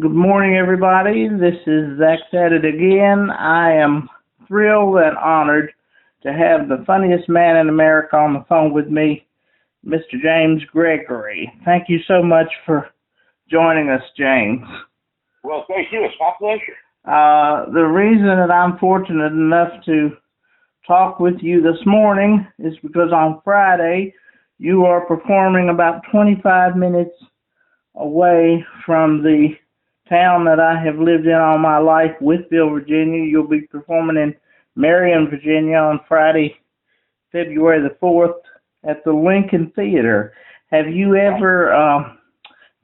Good morning, everybody. This is Zach at it again. I am thrilled and honored to have the funniest man in America on the phone with me, Mr. James Gregory. Thank you so much for joining us, James. Well, thank you. It's my pleasure. The reason that I'm fortunate enough to talk with you this morning is because on Friday you are performing about 25 minutes away from the town that I have lived in all my life, Whitfield, Virginia. You'll be performing in Marion, Virginia on Friday, February the 4th at the Lincoln Theater. Have you ever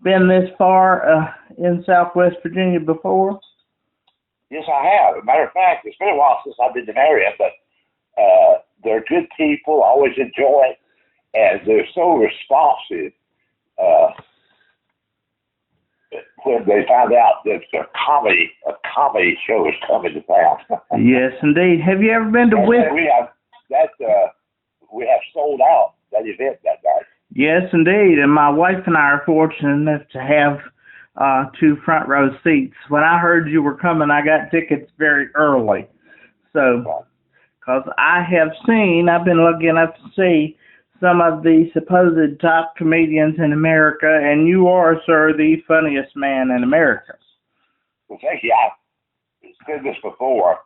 been this far in Southwest Virginia before? Yes, I have. As a matter of fact, it's been a while since I've been to Marion, but they're good people. I always enjoy it, and they're so responsive when they find out that a comedy show is coming to town. Yes, indeed. Have you ever been to Whitfield? We have sold out that event that night. Yes, indeed. And my wife and I are fortunate enough to have two front row seats. When I heard you were coming, I got tickets very early. So, because I've been lucky enough to see some of the supposed top comedians in America, and you are, sir, the funniest man in America. Well, thank you. I've said this before.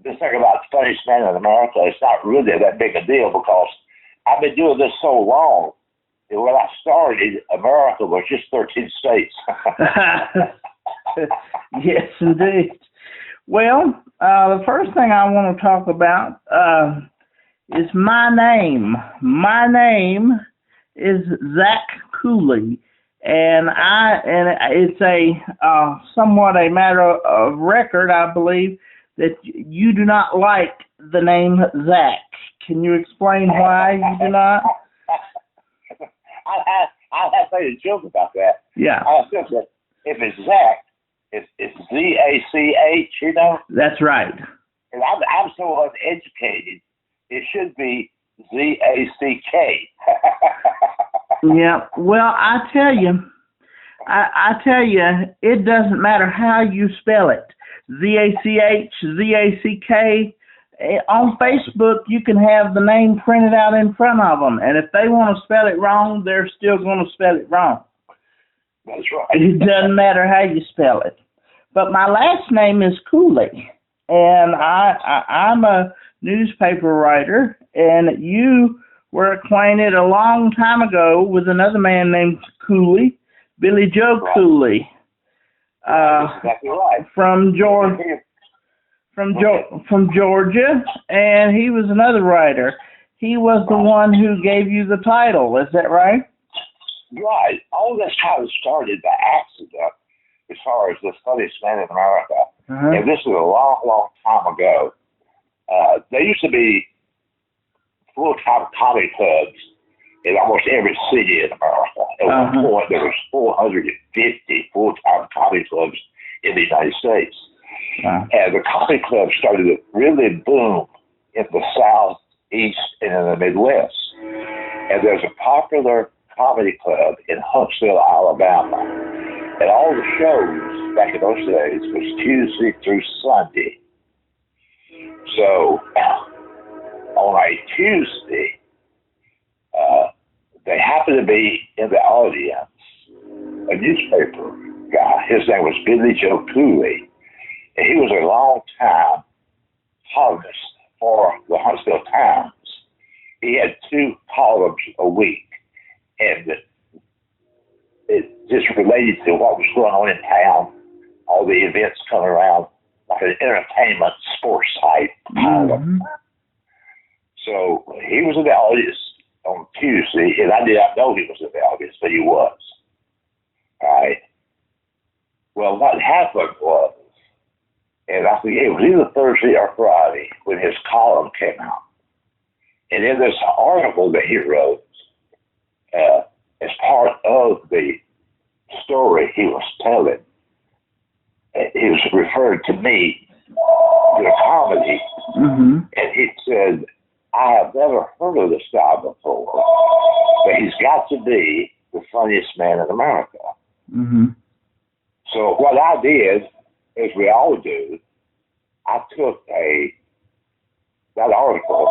This thing about the funniest man in America, it's not really that big a deal because I've been doing this so long. And when I started, America was just 13 states. Yes, indeed. Well, the first thing I want to talk about is my name. My name is Zach Cooley, and it's a somewhat a matter of record, I believe, that you do not like the name Zach. Can you explain why you do not? I have made a joke about that. Yeah. I said that if it's Zach, it's Z-A-C-H, you know? That's right. And I'm so uneducated. It should be Z-A-C-K. Yeah. Well, I tell you, it doesn't matter how you spell it. Z-A-C-H, Z-A-C-K. On Facebook, you can have the name printed out in front of them, and if they want to spell it wrong, they're still going to spell it wrong. That's right. It doesn't matter how you spell it. But my last name is Cooley, and I'm a newspaper writer, and you were acquainted a long time ago with another man named Cooley, Billy Joe Cooley, exactly right. from Georgia, and he was another writer. He was the one who gave you the title. Is that right? Right. All this kind of started by accident as far as the funniest man in America. Uh-huh. And this is a long, long time ago. There used to be full-time comedy clubs in almost every city in America. At one point, there was 450 full-time comedy clubs in the United States. And the comedy clubs started to really boom in the Southeast and in the Midwest. And there's a popular comedy club in Huntsville, Alabama. And all the shows back in those days was Tuesday through Sunday. So on a Tuesday, they happened to be in the audience a newspaper guy. His name was Billy Joe Cooley. And he was a long-time columnist for the Huntsville Times. He had 2 columns a week, and it just related to what was going on in town, all the events coming around, like an entertainment sports site column. So he was in the audience on Tuesday, and I did not know he was in the audience, but he was. All right. Well, what happened was, and I forget, it was either Thursday or Friday when his column came out. And in this article that he wrote, as part of the story he was telling, he was referring to me, the comedy, and he said, I have never heard of this guy before, but he's got to be the funniest man in America. I did, as we all do, I took that article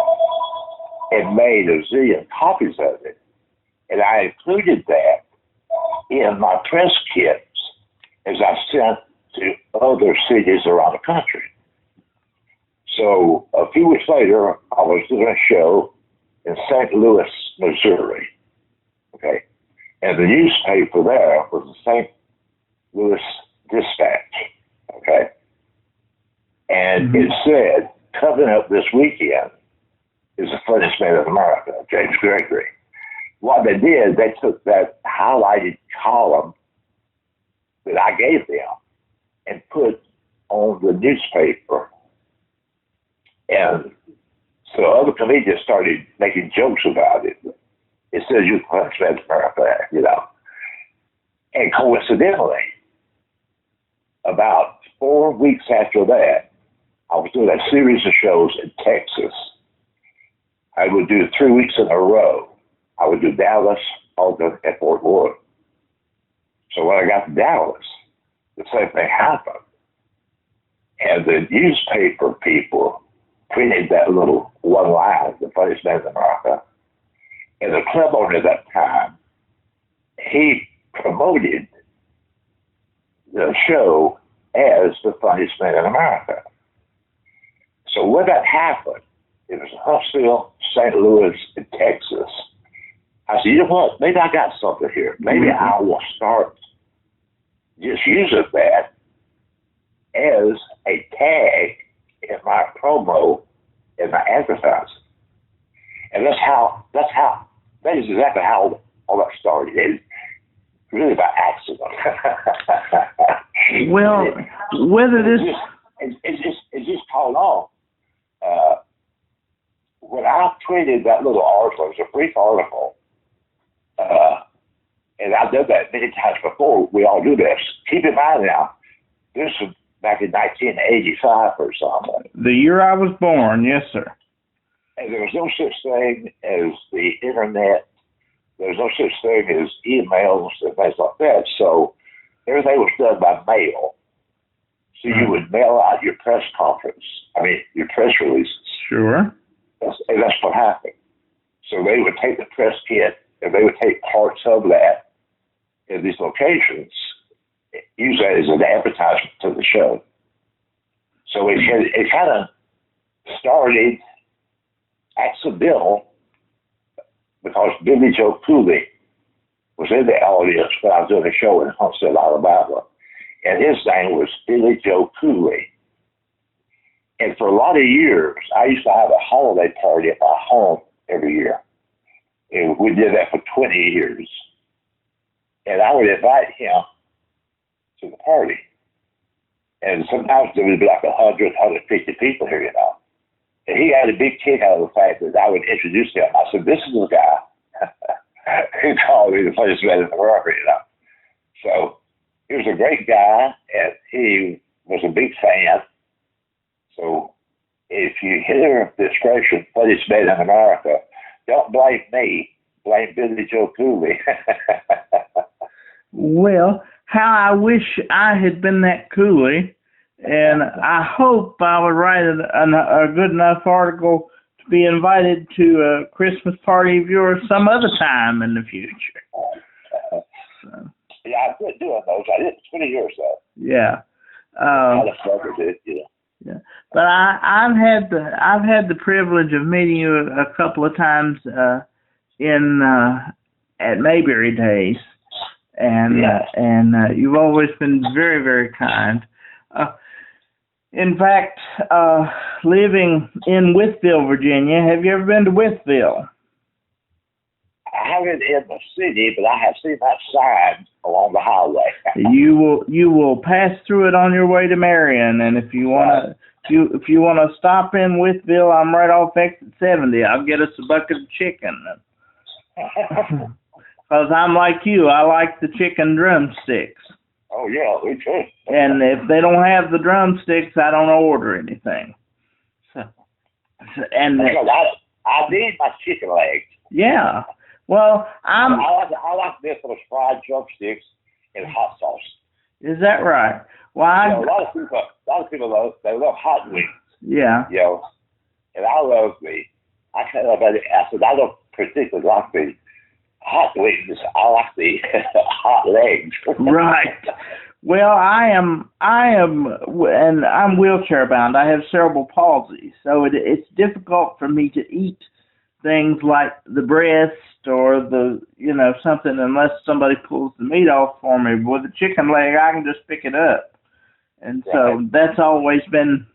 and made a zillion copies of it, and I included that in my press kits as I sent to other cities around the country. So a few weeks later, I was doing a show in St. Louis, Missouri. Okay, and the newspaper there was the St. Louis Dispatch. Okay, and it said, "Coming up this weekend is the funniest man in America, James Gregory." What they did, they took that highlighted column that I gave them and put on the newspaper. And so other comedians started making jokes about it. It says, "You funniest man in America," you know. And coincidentally, about 4 weeks after that, I was doing a series of shows in Texas. I would do 3 weeks in a row. I would do Dallas, Ogden, and Fort Worth. So when I got to Dallas, the same thing happened. And the newspaper people printed that little one line, "The funniest man in America." And the club owner at that time, he promoted the show as the funniest man in America. So when that happened, it was Huntsville, St. Louis, and Texas. I said, "You know what? Maybe I got something here. Maybe I will start just using that as a tag in my promo and my advertising." And that is exactly how all that started. It's really by accident. Well, whether this... It just caught on. When I tweeted that little article, it was a brief article, and I've done that many times before. We all do this. Keep in mind now, this was back in 1985 or something. The year I was born, yes, sir. And there was no such thing as the internet. There was no such thing as emails and things like that. So everything was done by mail. So you would mail out your press your press releases. Sure. And that's what happened. So they would take the press kit and they would take parts of that in these locations, use that as an advertisement to the show. So it kind of started accidental because Billy Joe Cooley was in the audience when I was doing a show in Huntsville, Alabama, and his name was Billy Joe Cooley. And for a lot of years, I used to have a holiday party at my home every year. And we did that for 20 years. And I would invite him to the party. And sometimes there would be like 100, 150 people here, you know. And he had a big kick out of the fact that I would introduce him. I said, "This is the guy who called me the funniest man in America," you know. So he was a great guy, and he was a big fan. So if you hear the expression, "funniest man in America," don't blame me. Blame Billy Joe Cooley. Well, how I wish I had been that Cooley, and I hope I would write a good enough article to be invited to a Christmas party of yours some other time in the future. So. Yeah, I quit doing those. I did it 20 years though. Yeah. Yeah. But I've had the privilege of meeting you a couple of times at Mayberry Days, and you've always been very, very kind. In fact, living in Withville, Virginia, have you ever been to Withville? I haven't in the city, but I have seen that sign along the highway. You will pass through it on your way to Marion, and if you want to stop in Withville, I'm right off exit 70. I'll get us a bucket of chicken. Because I'm like you, I like the chicken drumsticks. Oh yeah, me too. And if they don't have the drumsticks, I don't order anything. I need my chicken legs. Yeah. Well, I like this with fried drumsticks and hot sauce. Is that right? Well, a lot of people love, they love hot wings. Yeah. And I love I kind of, I said, I don't particularly like the hot wings. I like the hot legs. Right. Well, I am, and I'm wheelchair bound. I have cerebral palsy, so it's difficult for me to eat things like the breast or something unless somebody pulls the meat off for me. With a chicken leg, I can just pick it up. And so that's always been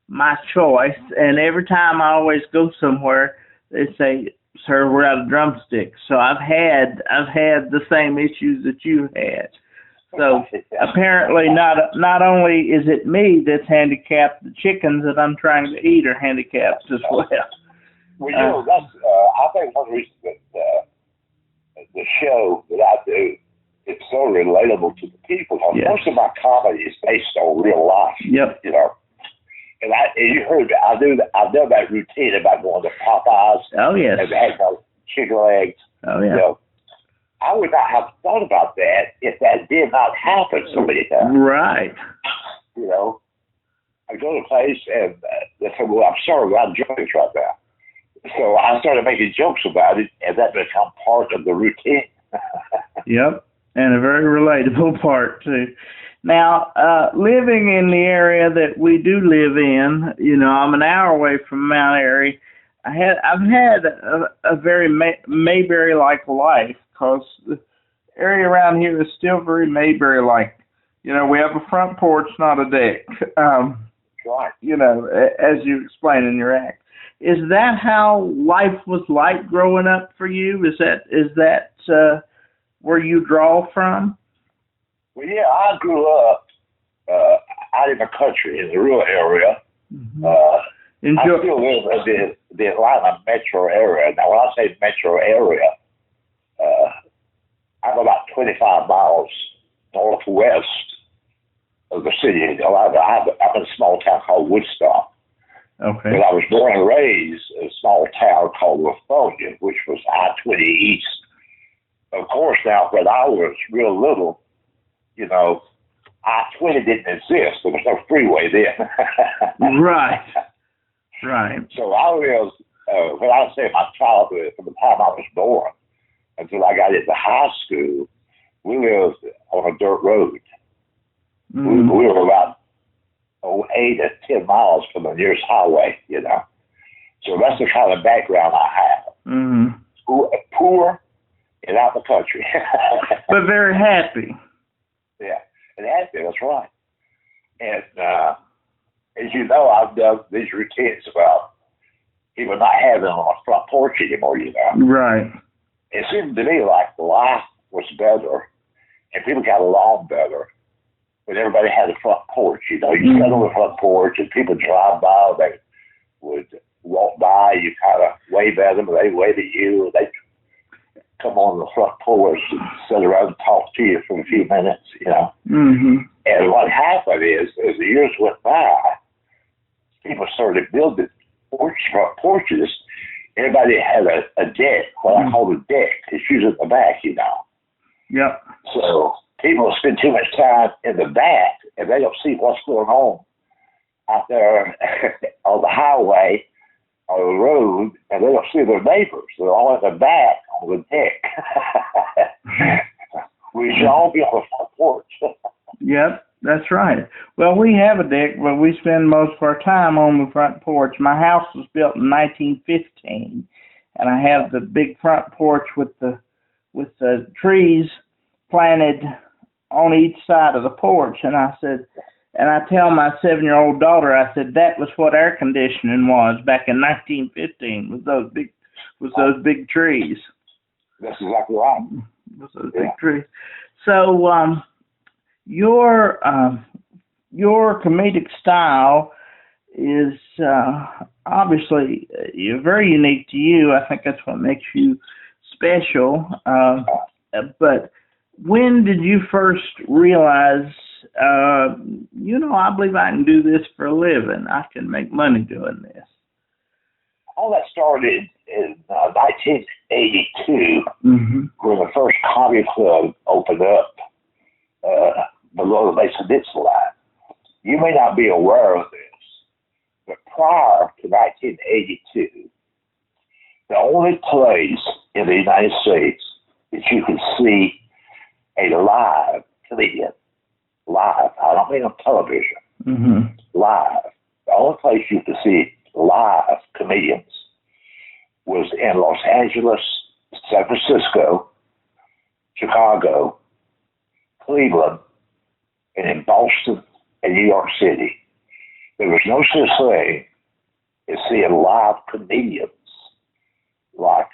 my choice. And every time I always go somewhere, they say, "Sir, we're out of drumsticks." So I've had the same issues that you had. So apparently not only is it me that's handicapped, the chickens that I'm trying to eat are handicapped as well. Well, that's I think one reason that the show that I do, it's so relatable to the people. Most of my comedy is based on real life. Yep. And you heard me. I've done that routine about going to Popeyes. Oh yes. And they had those chicken legs. Oh yeah. I would not have thought about that if that did not happen so many times. Right. I go to a place and they say, "Well, I'm sorry, we're out of drinks right now." So I started making jokes about it, and that became part of the routine. Yep, and a very relatable part too. Now, living in the area that we do live in, I'm an hour away from Mount Airy. I've had a very Mayberry-like life because the area around here is still very Mayberry-like. We have a front porch, not a deck. Right. As you explain in your act. Is that how life was like growing up for you? Is that where you draw from? Well, yeah, I grew up out in the country, in the rural area. Mm-hmm. I still live in the Atlanta metro area. Now, when I say metro area, I'm about 25 miles northwest of the city of Atlanta. I'm in a small town called Woodstock. Okay. But I was born and raised in a small town called Lithonia, which was I-20 East. Of course, now, when I was real little, I-20 didn't exist. There was no freeway then. Right. Right. So I lived, when I say my childhood, from the time I was born until I got into high school, we lived on a dirt road. Mm. We were about 8 to 10 miles from the nearest highway, So that's the kind of background I have. Mm-hmm. Poor and out the country. But very happy. Yeah, and happy, that's right. And as you know, I've done these routines about people not having on a front porch anymore, Right. It seemed to me like life was better and people got along better when everybody had a front porch. You sat on the front porch and people drive by, they would walk by, you kind of wave at them, they wave at you, they come on the front porch and sit around and talk to you for a few minutes, Mm-hmm. And what happened is, as the years went by, people started building front porches. Everybody had a deck, what I call a deck. It's usually in the back, Yep. So people spend too much time in the back, and they don't see what's going on out there on the highway, on the road, and they don't see their neighbors. They're all in the back on the deck. We should all be on the front porch. Yep, that's right. Well, we have a deck, but we spend most of our time on the front porch. My house was built in 1915, and I have the big front porch with the trees planted on each side of the porch. And I tell my 7-year-old daughter, I said, that was what air conditioning was back in 1915, with those big trees. That's exactly right. With those big trees. So, your comedic style is obviously very unique to you. I think that's what makes you special. But when did you first realize, I believe I can do this for a living. I can make money doing this? All that started in 1982, when the first comedy club opened up below the Mason Dixon line. you may not be aware of this, but prior to 1982, the only place in the United States that you could see a live comedian, live, I don't mean on television, live. The only place you could see live comedians was in Los Angeles, San Francisco, Chicago, Cleveland, and in Boston and New York City. There was no such thing as seeing live comedians like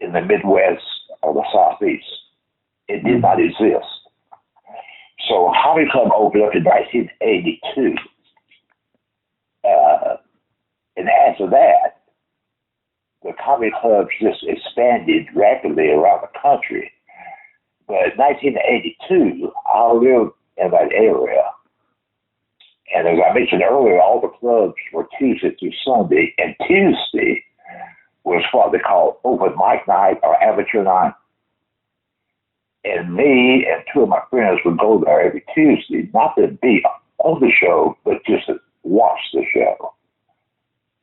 in the Midwest or the Southeast. It did not exist. So Comedy Club opened up in 1982. And after that, the comedy clubs just expanded rapidly around the country. But in 1982, I lived in that area. And as I mentioned earlier, all the clubs were Tuesday through Sunday. And Tuesday was what they call open mic night or amateur night. And me and two of my friends would go there every Tuesday, not to be on the show, but just to watch the show.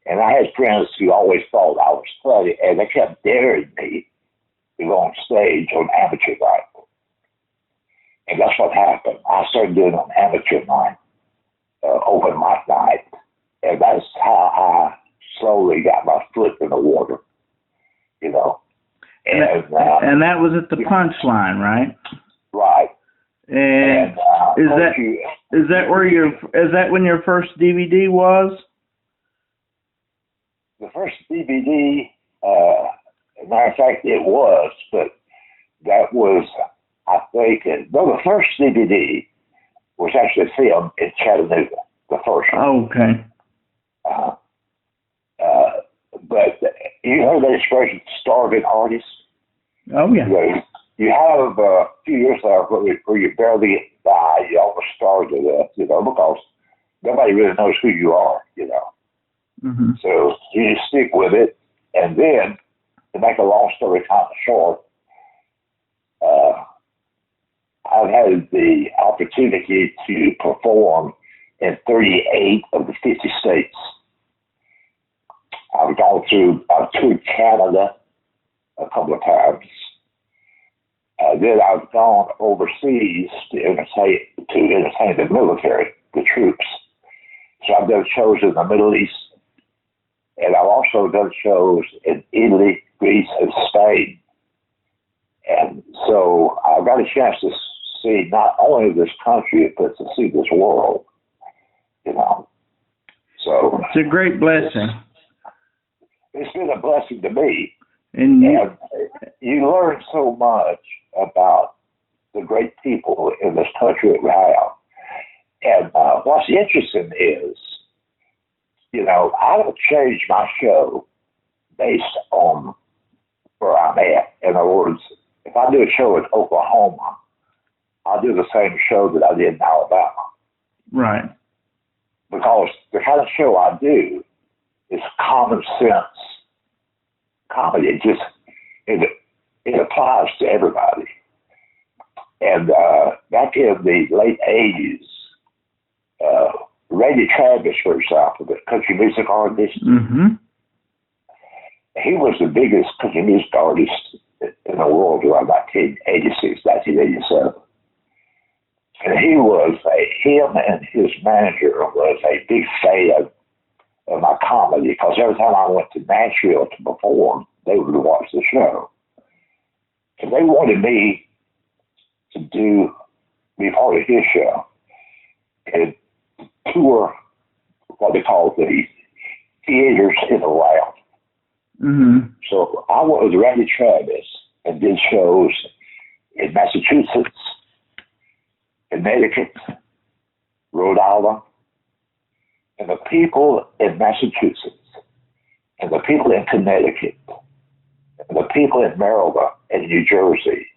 And I had friends who always thought I was funny, and they kept daring me to go on stage on amateur night. And that's what happened. I started doing on amateur night, open mic night, and that's how I slowly got my foot in the water, you know. And that was at the Punchline, right? Right. And is that when your first DVD was? The first DVD, matter of fact, it was, but that was, I think, the first DVD was actually filmed in Chattanooga, the first one. Oh, okay. But you heard the expression starving artist? Oh, yeah. You have a few years there where you barely get by, you almost starve to death, you know, because nobody really knows who you are, you know. Mm-hmm. So you just stick with it. And then, to make a long story kind of short, I've had the opportunity to perform in 38 of the 50 states. I've toured Canada a couple of times. Then I've gone overseas to entertain the military, the troops. So I've done shows in the Middle East, and I've also done shows in Italy, Greece, and Spain. And so I've got a chance to see not only this country, but to see this world, you know. So it's a great blessing. It's been a blessing to me. And you learn so much about the great people in this country that we have. And what's interesting is, you know, I don't change my show based on where I'm at. In other words, if I do a show in Oklahoma, I'll do the same show that I did in Alabama. Right. Because the kind of show I do is common sense comedy. It applies to everybody. And back in the late 80s, Randy Travis, for example, the country music artist, he was the biggest country music artist in the world around 1986, 1987. And him and his manager was a big fan of my comedy, because every time I went to Nashville to perform, they would watch the show. And they wanted me to be part of his show and tour what they call the theaters in the round. So I went with Randy Travis and did shows in Massachusetts, Connecticut, Rhode Island, and the people in Massachusetts, and the people in Connecticut, and the people in Maryland and New Jersey,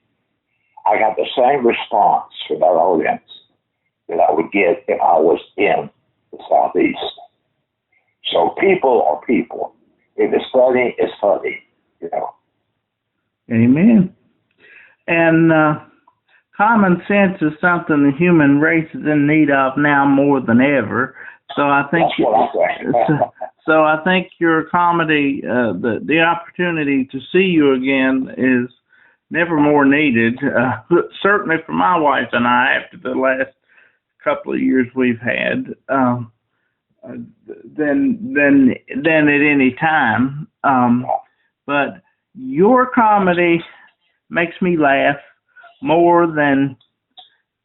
I got the same response from that audience that I would get if I was in the Southeast. So people are people. If it's funny, it's funny, you know. Amen. And common sense is something the human race is in need of now more than ever. So I think That's what I think. so I think your comedy, the opportunity to see you again is never more needed. Certainly for my wife and I, after the last couple of years we've had, than at any time. But your comedy makes me laugh more than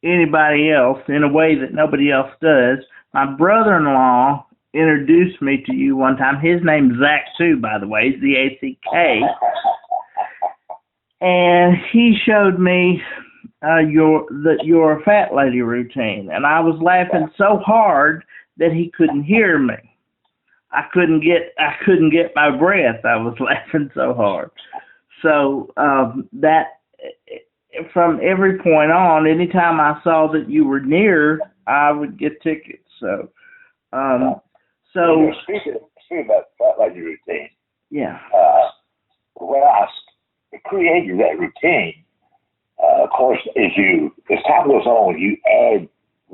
anybody else in a way that nobody else does. My brother-in-law introduced me to you one time. His name's Zach too, by the way, Z-A-C-K. And he showed me your fat lady routine, and I was laughing so hard that he couldn't hear me. I couldn't get my breath. I was laughing so hard. So that from every point on, anytime I saw that you were near, I would get tickets. So speaking about fat lady routine. Yeah. When I created that routine, of course, as time goes on, you add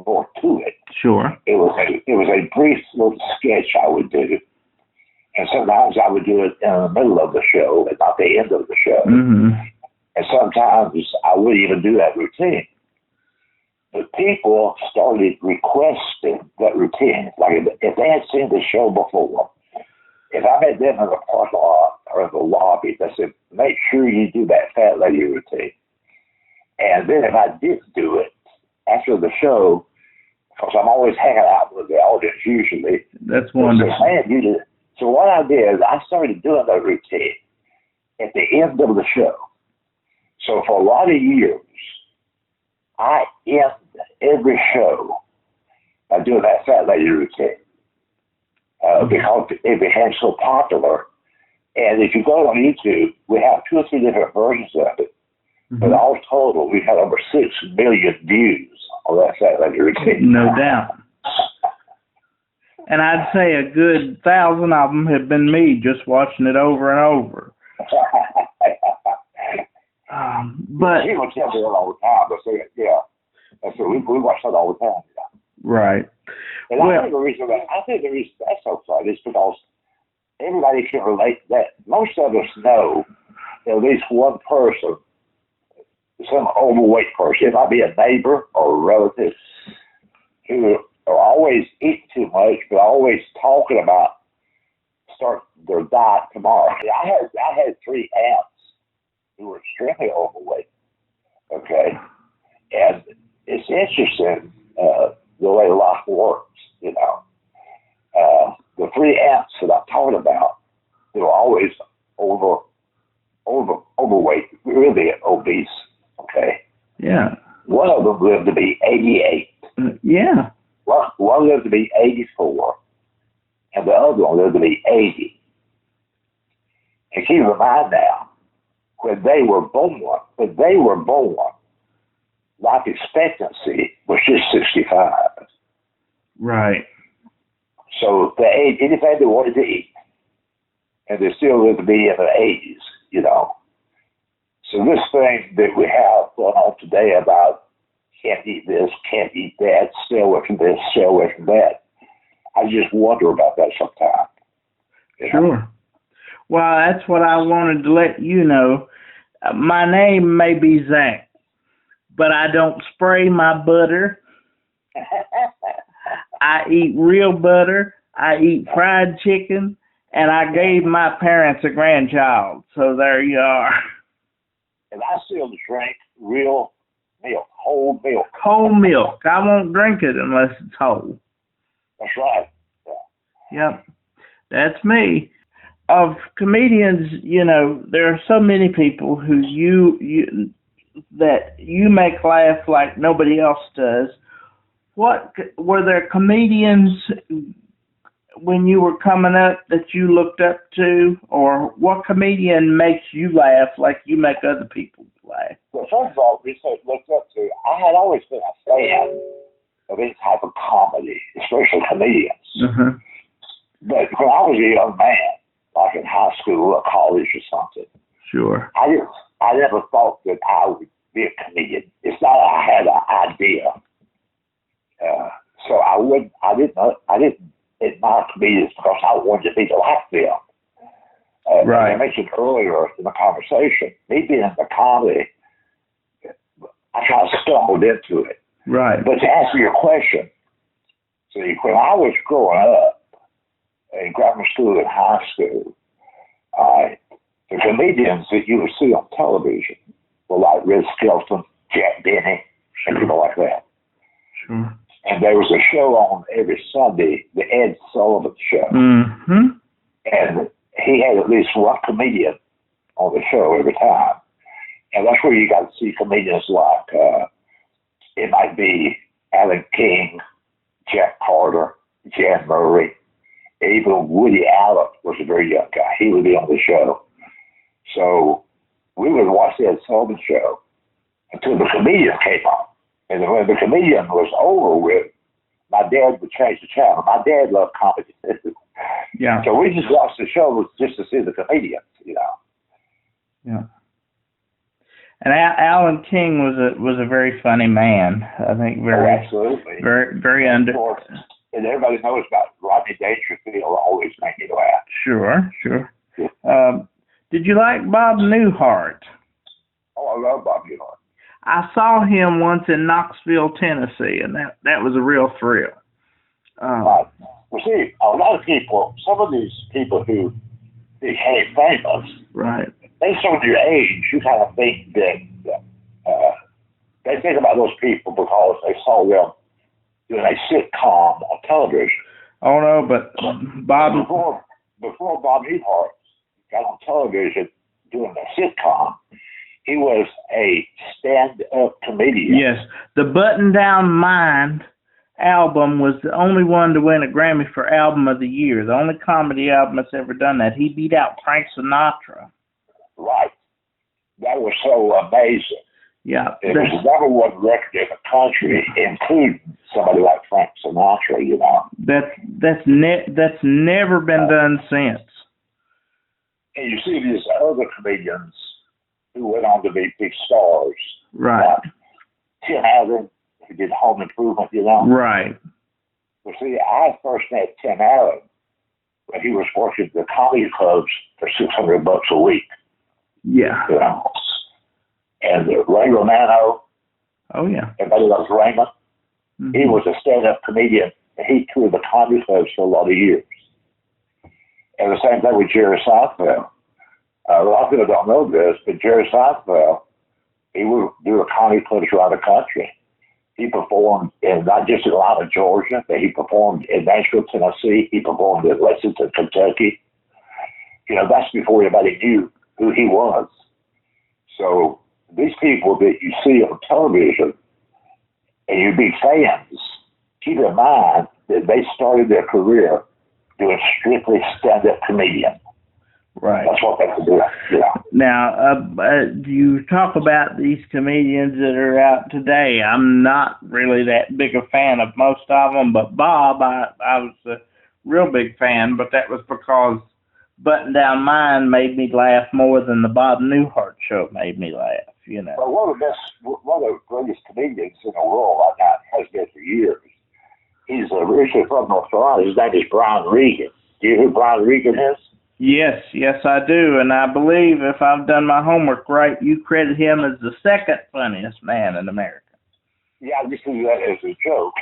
more to it. Sure. It was a brief little sketch I would do, and sometimes I would do it in the middle of the show and not the end of the show. Mm-hmm. And sometimes I wouldn't even do that routine. But people started requesting that routine. Like if they had seen the show before, if I met them in the parking lot or in the lobby, they said, make sure you do that fat lady routine. And then if I didn't do it after the show, because I'm always hanging out with the audience usually. That's wonderful. So what I did is I started doing that routine at the end of the show. So for a lot of years, I end every show by doing that fat lady routine because it became so popular. And if you go on YouTube, we have 2 or 3 different versions of it. Mm-hmm. But all total, we've had over 6 million views on that fat lady routine. No doubt. And I'd say a good 1,000 of them have been me just watching it over and over. But people tell me that all the time. But yeah, so we watch that all the time. Yeah. Right. And I think the reason that's so fun is because everybody can relate to that. Most of us know at least one person, some overweight person. It might be a neighbor or a relative who are always eating too much, but always talking about start their diet tomorrow. I had 3 aunts who were extremely overweight. Okay, and it's interesting the way life works. You know, the 3 aunts that I'm talking about, they were always overweight, really obese. Okay. Yeah. One of them lived to be 88. Yeah. One lived to be 84, and the other one lived to be 80. And keep in mind now, when they were born, life expectancy was just 65. Right. So they ate anything they wanted to eat, and they still lived to be in their 80s, you know. So this thing that we have going on today about can't eat this, can't eat that, stay away from this, stay away from that, I just wonder about that sometimes. Sure. Well, that's what I wanted to let you know. My name may be Zach, but I don't spray my butter. I eat real butter. I eat fried chicken, and I gave my parents a grandchild. So there you are. And I still drink real milk, whole milk. Whole milk. I won't drink it unless it's whole. That's right. Yeah. Yep. That's me. Of comedians, you know, there are so many people who that you make laugh like nobody else does. What were there comedians when you were coming up that you looked up to, or what comedian makes you laugh like you make other people laugh? Well, first of all, we looked up to. I had always been a fan of any type of comedy, especially comedians. Mm-hmm. But when I was a young man, like in high school or college or something, sure, I never thought that I would be a comedian. It's not I had an idea. So I didn't admire comedians because I wanted to be like them. Right. As I mentioned earlier in the conversation, me being in the comedy, I kind of stumbled into it. Right. But to answer your question, see, when I was growing up in grammar school and high school, the comedians that you would see on television were like Red Skelton, Jack Benny, and people like that. Sure. And there was a show on every Sunday, the Ed Sullivan Show. Mm-hmm. And he had at least one comedian on the show every time. And that's where you got to see comedians like, it might be Alan King, Jack Carter, Jan Murray, even Woody Allen was a very young guy. He would be on the show. So we would watch the Ed Sullivan Show until the comedian came on. And when the comedian was over with, my dad would change the channel. My dad loved comedy. Yeah. So we just watched the show just to see the comedians, you know. Yeah. And Alan King was a very funny man. I think very absolutely. Very under. And everybody knows about Rodney Dangerfield always made me laugh. Sure. Did you like Bob Newhart? Oh, I love Bob Newhart. I saw him once in Knoxville, Tennessee, and that was a real thrill. Well, see, a lot of people, some of these people who became famous, right? Based on your age, you kind of think that they think about those people because they saw them doing a sitcom on television. Oh no, but Bob before Bob Newhart got on television doing a sitcom, he was a stand-up comedian. Yes, the Button Down Mind album was the only one to win a Grammy for Album of the Year. The only comedy album that's ever done that. He beat out Frank Sinatra. Right. That was so amazing. Yeah. It was the number one record in the country, including somebody like Frank Sinatra, you know. That's never been done since. And you see these other comedians who went on to be big stars. Right. Tim Allen, who did Home Improvement, you know. Right. Well, see, I first met Tim Allen when he was working the comedy clubs for $600 a week. Yeah. You know. And Ray Romano. Oh, yeah. Everybody loves Raymond. Mm-hmm. He was a stand-up comedian. He toured the comedy clubs for a lot of years. And the same thing with Jerry Seinfeld. A lot of people don't know this, but Jerry Seinfeld, he would do a comedy clubs around the country. He performed in not just Atlanta, Georgia, but he performed in Nashville, Tennessee. He performed in Lexington, Kentucky. You know, that's before anybody knew who he was. So these people that you see on television and you be fans, keep in mind that they started their career doing strictly stand-up comedian. Right. That's what they can do. Yeah. Now, you talk about these comedians that are out today. I'm not really that big a fan of most of them, but Bob, I was a real big fan, but that was because Button Down Mind made me laugh more than the Bob Newhart show made me laugh, you know. Well, one of the greatest comedians in the world right now has been for years. He's originally from North Carolina. His name is Brian Regan. Do you know who Brian Regan is? Yes, I do, and I believe if I've done my homework right, you credit him as the second funniest man in America. Yeah, I just do that as a joke.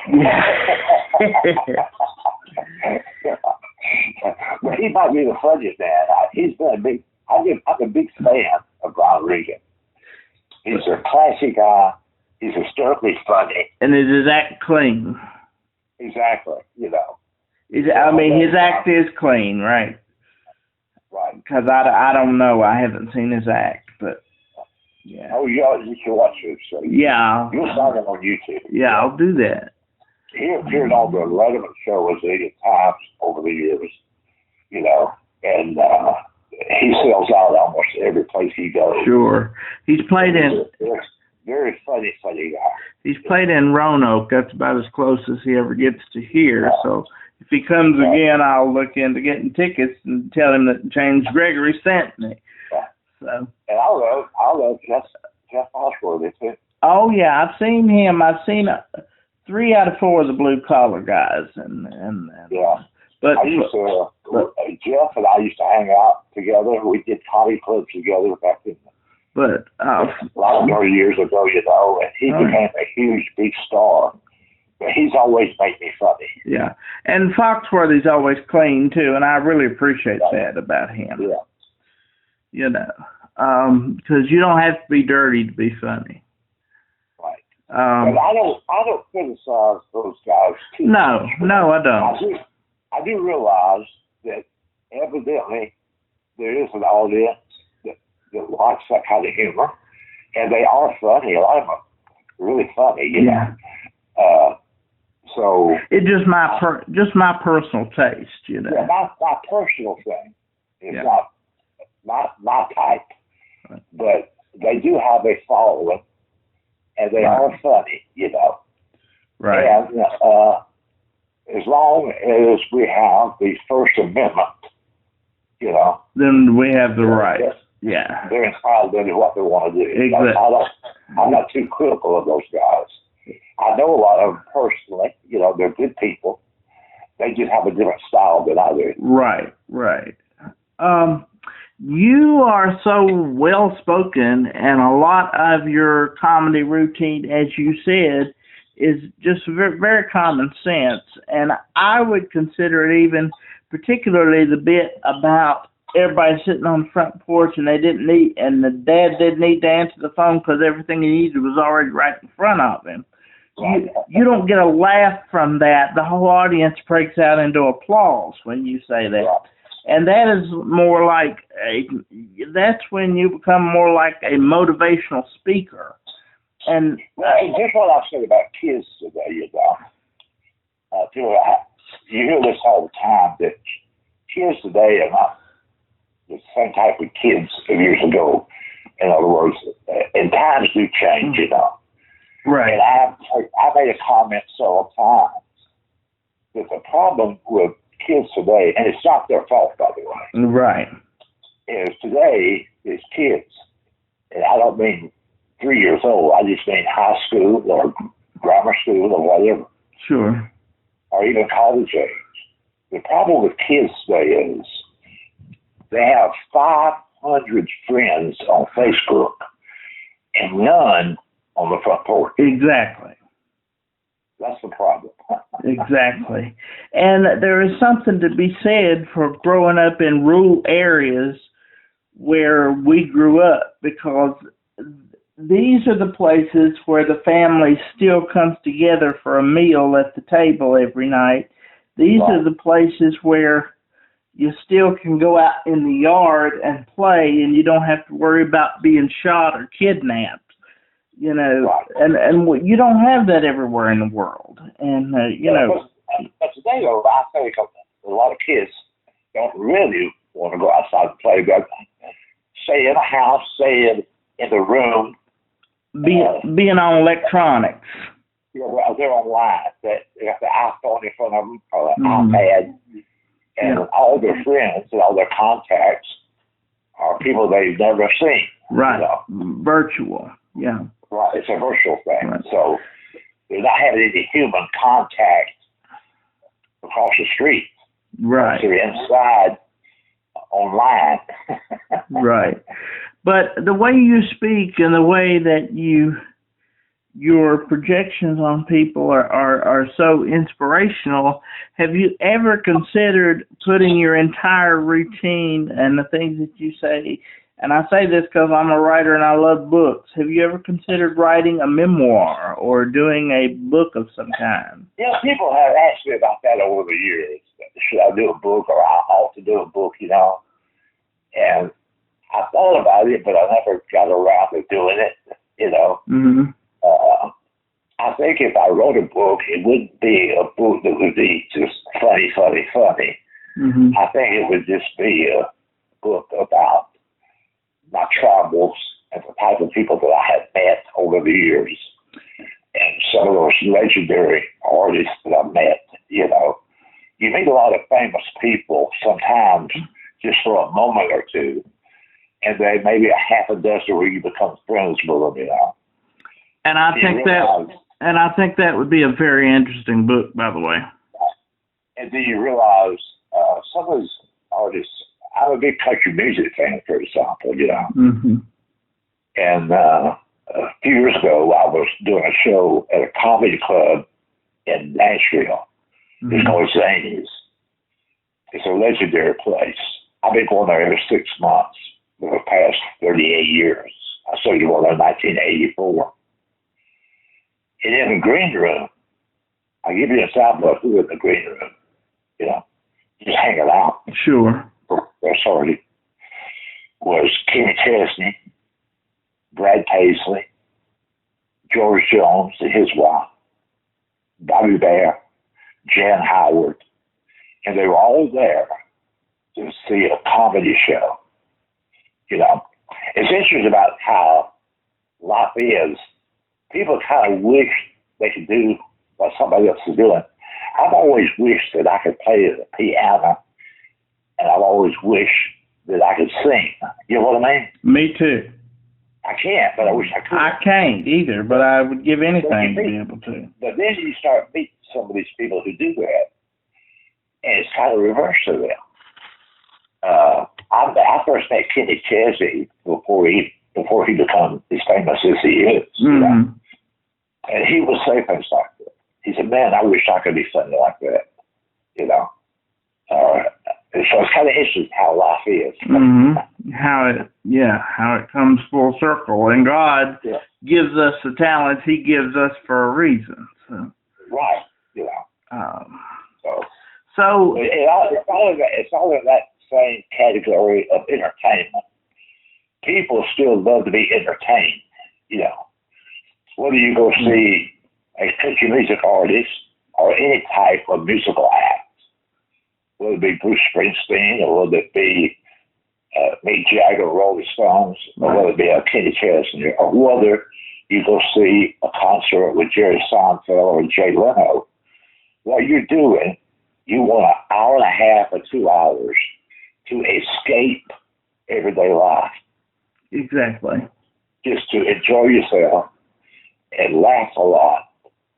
But he might be the funniest man. I'm a big fan of Brian Regan. He's a classy guy. He's hysterically funny. And is his act clean? Exactly, you know. His act is clean, right? Right. Because I don't know. I haven't seen his act, but yeah. Oh, yeah, you should watch it. So yeah. You'll find him on YouTube. Yeah, I'll do that. He appeared on the Letterman show as 80 times over the years, you know, and he sells out almost every place he goes. Sure. He's played in... Very funny guy. He's played in Roanoke. That's about as close as he ever gets to here. So if he comes again, I'll look into getting tickets and tell him that James Gregory sent me. Yeah. So. And I love Jeff Foxworthy too. Oh yeah, I've seen him. I've seen 3 out of 4 of the blue collar guys, and yeah. But I used to Jeff and I used to hang out together. We did comedy clubs together back in a lot of years ago, you know. And he became a huge big star. But he's always made me funny. Yeah, and Foxworthy's always clean too, and I really appreciate that about him. Yeah. You know, because you don't have to be dirty to be funny. Right. But I don't criticize those guys too much. No, I don't. I do realize that evidently there is an audience that likes that kind of humor, and they are funny. A lot of them are really funny, you know. So it's just my personal taste, you know. Yeah, my personal thing is not my type, right. But they do have a following, and they are funny, you know. Right. And as long as we have the First Amendment, you know, then we have the right. Yeah. They're entitled to do what they want to do. Exactly. I'm not too critical of those guys. I know a lot of them personally. You know, they're good people. They just have a different style than I do. Right. You are so well spoken, and a lot of your comedy routine, as you said, is just very, very common sense. And I would consider it even particularly the bit about everybody sitting on the front porch and the dad didn't need to answer the phone because everything he needed was already right in front of him. You don't get a laugh from that. The whole audience breaks out into applause when you say that. And that is more like that's when you become more like a motivational speaker. And here's what I've said about kids today, you know. You hear this all the time, that kids today are not the same type of kids of years ago. In other words, and times do change, you know. Right. And I made a comment several times that the problem with kids today, and it's not their fault, by the way. Right. Is today is kids, and I don't mean 3 years old. I just mean high school or grammar school or whatever. Sure. Or even college age. The problem with kids today is they have 500 friends on Facebook and none on the front porch. Exactly. That's the problem. Exactly. And there is something to be said for growing up in rural areas where we grew up, because these are the places where the family still comes together for a meal at the table every night. These are the places where you still can go out in the yard and play, and you don't have to worry about being shot or kidnapped. You know, and you don't have that everywhere in the world. And, you know. But today, though, I think a lot of kids don't really want to go outside and play. But say in a house, say in the room. Being on electronics. You know, they're online. They got the iPhone in front of them or the iPad. And all their friends and all their contacts are people they've never seen. Right. You know? Virtual. Yeah. Right. It's a virtual thing. Right. So they're not having any human contact across the street. Right. They're inside online. Right. But the way you speak and the way that your projections on people are so inspirational. Have you ever considered putting your entire routine and the things that you say, and I say this because I'm a writer and I love books, have you ever considered writing a memoir or doing a book of some kind? Yeah, people have asked me about that over the years. Should I do a book, or I ought to do a book, you know? And I thought about it, but I never got around to doing it, you know? Mm-hmm. I think if I wrote a book, it wouldn't be a book that would be just funny. Mm-hmm. I think it would just be a book about my travels and the type of people that I had met over the years, and some of those legendary artists that I met. You know, you meet a lot of famous people sometimes just for a moment or two, and then maybe a half a dozen where you become friends with them, you know. And I think that would be a very interesting book, by the way. And then you realize some of those artists. I'm a big country music fan, for example, you know. Mm-hmm. And a few years ago, I was doing a show at a comedy club in Nashville. Mm-hmm. It's called Zanies. It's a legendary place. I've been going there every 6 months for the past 38 years. I started going there in 1984. And in the green room, I'll give you an example of who in the green room, you know, just hanging out. Sure. Sorry, was Kenny Chesney, Brad Paisley, George Jones and his wife, Bobby Bear, Jan Howard, and they were all there to see a comedy show. You know, it's interesting about how life is. People kind of wish they could do what somebody else is doing. I've always wished that I could play the piano, and I've always wished that I could sing. You know what I mean? Me too. I can't, but I wish I could. I can't either, but I would give anything to be able to. But then you start meeting some of these people who do that, and it's kind of reverse to them. I first met Kenny Chesney before he became as famous as he is. Mm-hmm. You know? And he would say things like that. He said, "Man, I wish I could be something like that." You know. So it's kind of interesting how life is. Mm-hmm. How it comes full circle, and God gives us the talents He gives us for a reason. So. Right. You know. So it's all in that same category of entertainment. People still love to be entertained. You know, whether you go see a country music artist or any type of musical act, whether it be Bruce Springsteen or whether it be Mick Jagger, Rolling Stones, or whether it be a Kenny Chesney, or whether you go see a concert with Jerry Seinfeld or Jay Leno, what you're doing, you want an hour and a half or 2 hours to escape everyday life. Exactly. Just to enjoy yourself and laugh a lot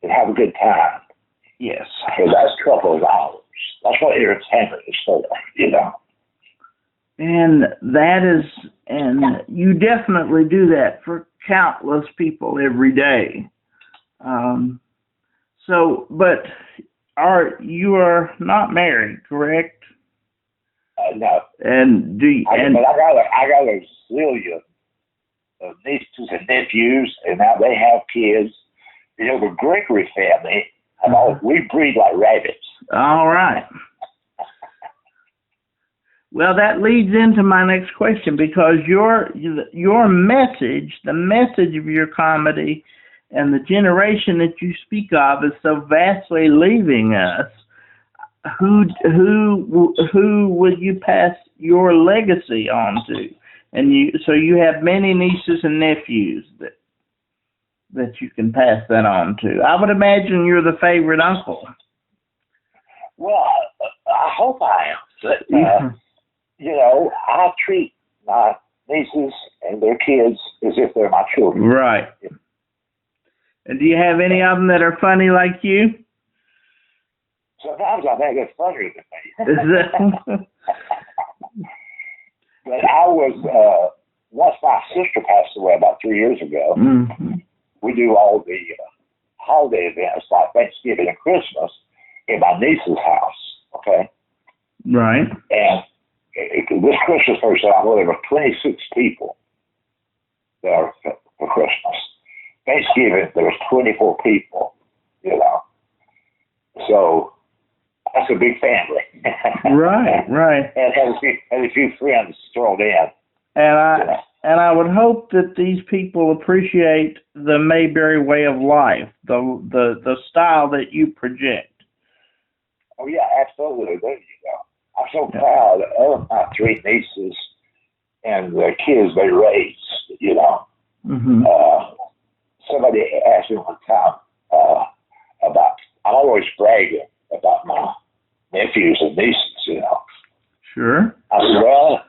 and have a good time. Yes. For that couple of hours. That's what entertainment is for, you know. And you definitely do that for countless people every day. But you are not married, correct? No. And But I got a zillion of nieces and nephews, and now they have kids. You know, the Gregory family, we breed like rabbits. All right. Well, that leads into my next question, because your message, the message of your comedy, and the generation that you speak of is so vastly leaving us. Who would you pass your legacy on to? And you have many nieces and nephews that you can pass that on to. I would imagine you're the favorite uncle. Well, I hope I am. But, you know, I treat my nieces and their kids as if they're my children. Right. And do you have any of them that are funny like you? Sometimes I think it's funnier than me. But I was, once my sister passed away about 3 years ago, we do all the holiday events like Thanksgiving and Christmas in my niece's house, okay? Right. And this Christmas, for example, there were 26 people there for Christmas. Thanksgiving, there was 24 people, you know. So that's a big family. Right. And a few friends thrown in. And I would hope that these people appreciate the Mayberry way of life, the style that you project. Oh yeah, absolutely. There you go. I'm so proud of my 3 nieces and the kids they raised. You know, somebody asked me one time about. I'm always bragging about my nephews and nieces. You know. Sure. I said, well,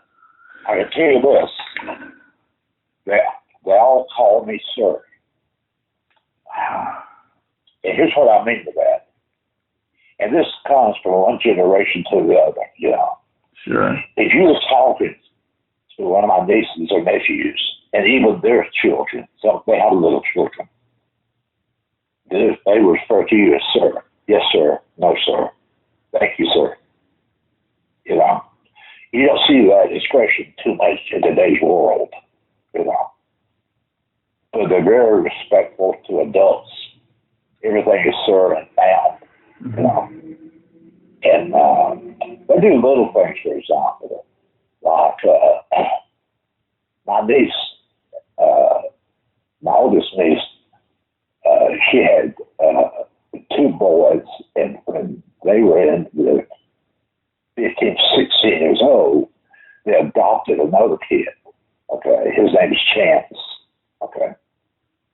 I can tell you this. They all call me sir. Wow. And here's what I mean by that. And this comes from one generation to the other, you know. Sure. If you were talking to one of my nieces or nephews, and even their children, so they have little children, they would refer to you as sir. Yes, sir. No, sir. Thank you, sir. You know, you don't see that expression too much in today's world, you know. But they're very respectful to adults. Everything is sir and ma'am, you know. And they do little things, for example, like my niece, my oldest niece, she had two boys, and when they were in the 15, 16 years old, they adopted another kid. Okay, his name is Chance. Okay.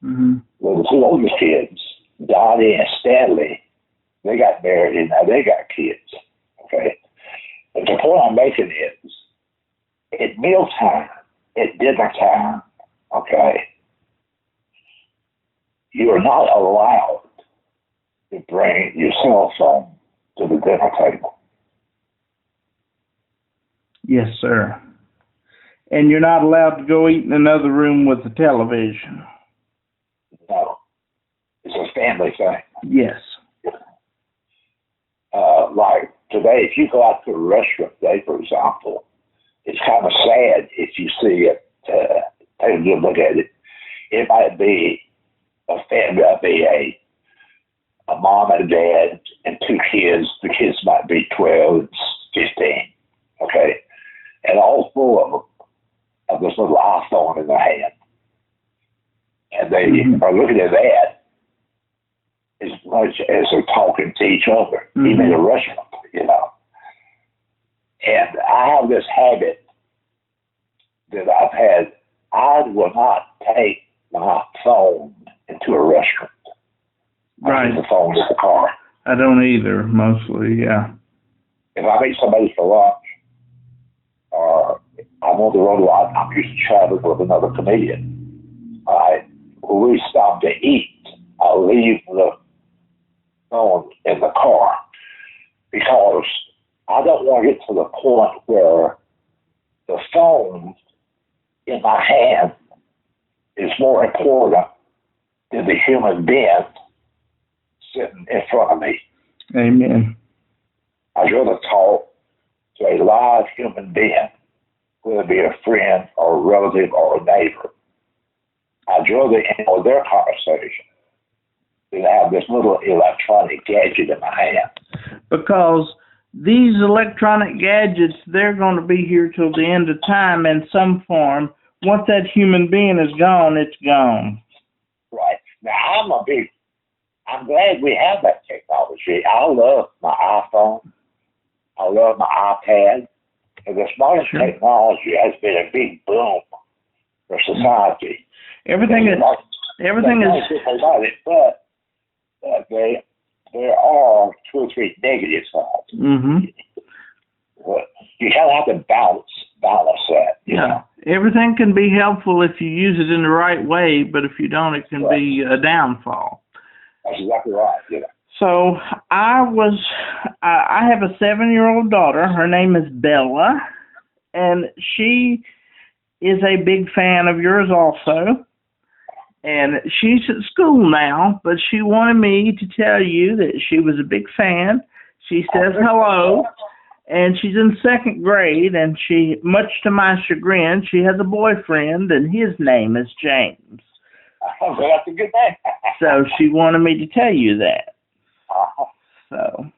Mm-hmm. Well, the two oldest kids, Donnie and Stanley, they got married and now they got kids. Okay. But the point I'm making is, at mealtime, at dinner time, okay, you are not allowed to bring your cell phone to the dinner table. Yes, sir. And you're not allowed to go eat in another room with the television. No. It's a family thing. Yes. Like today, if you go out to a restaurant today, for example, it's kind of sad if you see it, take a good look at it. It might be a family, might be a mom and a dad and two kids. The kids might be 12 and 15, okay? And all four of them have this little iPhone in their hand. And they are looking at that as much as they're talking to each other, even in a restaurant, you know. And I have this habit that I've had. I will not take my phone into a restaurant. Right. I leave the phone in the car. I don't either, mostly, yeah. If I meet somebody for lunch, or I'm on the road a lot, I'm used to traveling with another comedian. When we stop to eat, I'll leave the phone in the car because I don't want to get to the point where the phone in my hand is more important than the human being sitting in front of me. Amen. I'd rather talk to a live human being, whether it be a friend or a relative or a neighbor. I'd rather enjoy their conversation than have this little electronic gadget in my hand. Because these electronic gadgets, they're going to be here till the end of time in some form. Once that human being is gone, it's gone. Right. Now, I'm glad we have that technology. I love my iPhone. I love my iPad. And this modern technology has been a big boom for society. Everything is. But there are 2 or 3 negative sides. Mm-hmm. But you kind of have to balance that. You know? Everything can be helpful if you use it in the right way, but if you don't, it can be a downfall. That's exactly right. You know. So I have a 7-year-old daughter. Her name is Bella, and she is a big fan of yours also. And she's at school now, but she wanted me to tell you that she was a big fan. She says hello, and she's in 2nd grade, and she, much to my chagrin, she has a boyfriend, and his name is James. Well, that's a good name. So she wanted me to tell you that. So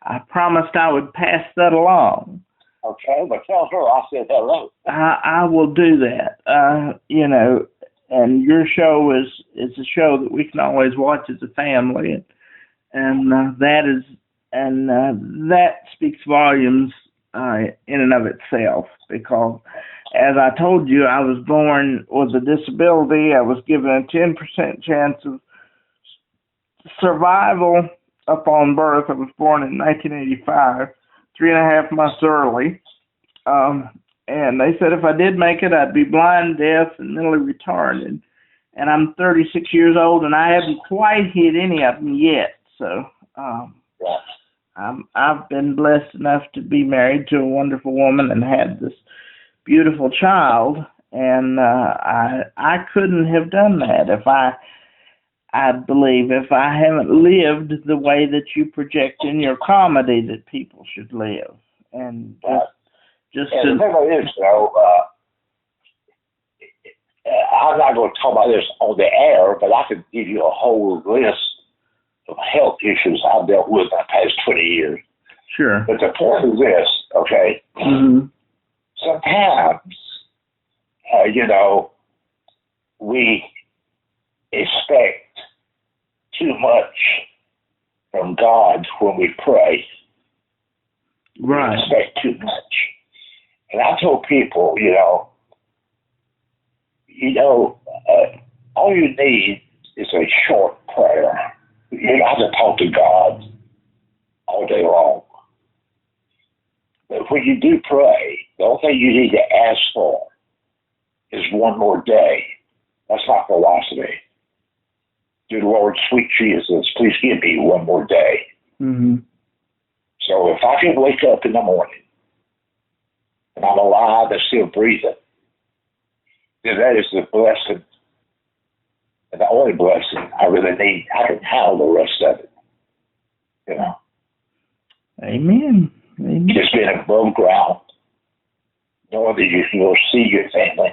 I promised I would pass that along. Okay, but tell her I said hello. I will do that. You know, and your show is a show that we can always watch as a family, and that speaks volumes in and of itself. Because, as I told you, I was born with a disability. I was given a 10% chance of survival upon birth. I was born in 1985, 3.5 months early. And they said if I did make it, I'd be blind, deaf, and mentally retarded. And I'm 36 years old, and I haven't quite hit any of them yet. So I've been blessed enough to be married to a wonderful woman and had this beautiful child. And I couldn't have done that if I believe if I haven't lived the way that you project in your comedy that people should live. And just and the thing about this, I'm not going to talk about this on the air, but I could give you a whole list of health issues I've dealt with in the past 20 years. Sure. But the point is this, okay? Mm-hmm. Sometimes, we expect too much from God when we pray. Right. We expect too much. And I told people, all you need is a short prayer. You don't have to talk to God all day long. But when you do pray, the only thing you need to ask for is one more day. That's not philosophy. Dear Lord, sweet Jesus, please give me one more day. Mm-hmm. So if I can wake up in the morning and I'm alive and still breathing, then that is the blessing, and the only blessing I really need. I can handle the rest of it. Amen. Amen. Just being above ground, knowing that you can go see your family,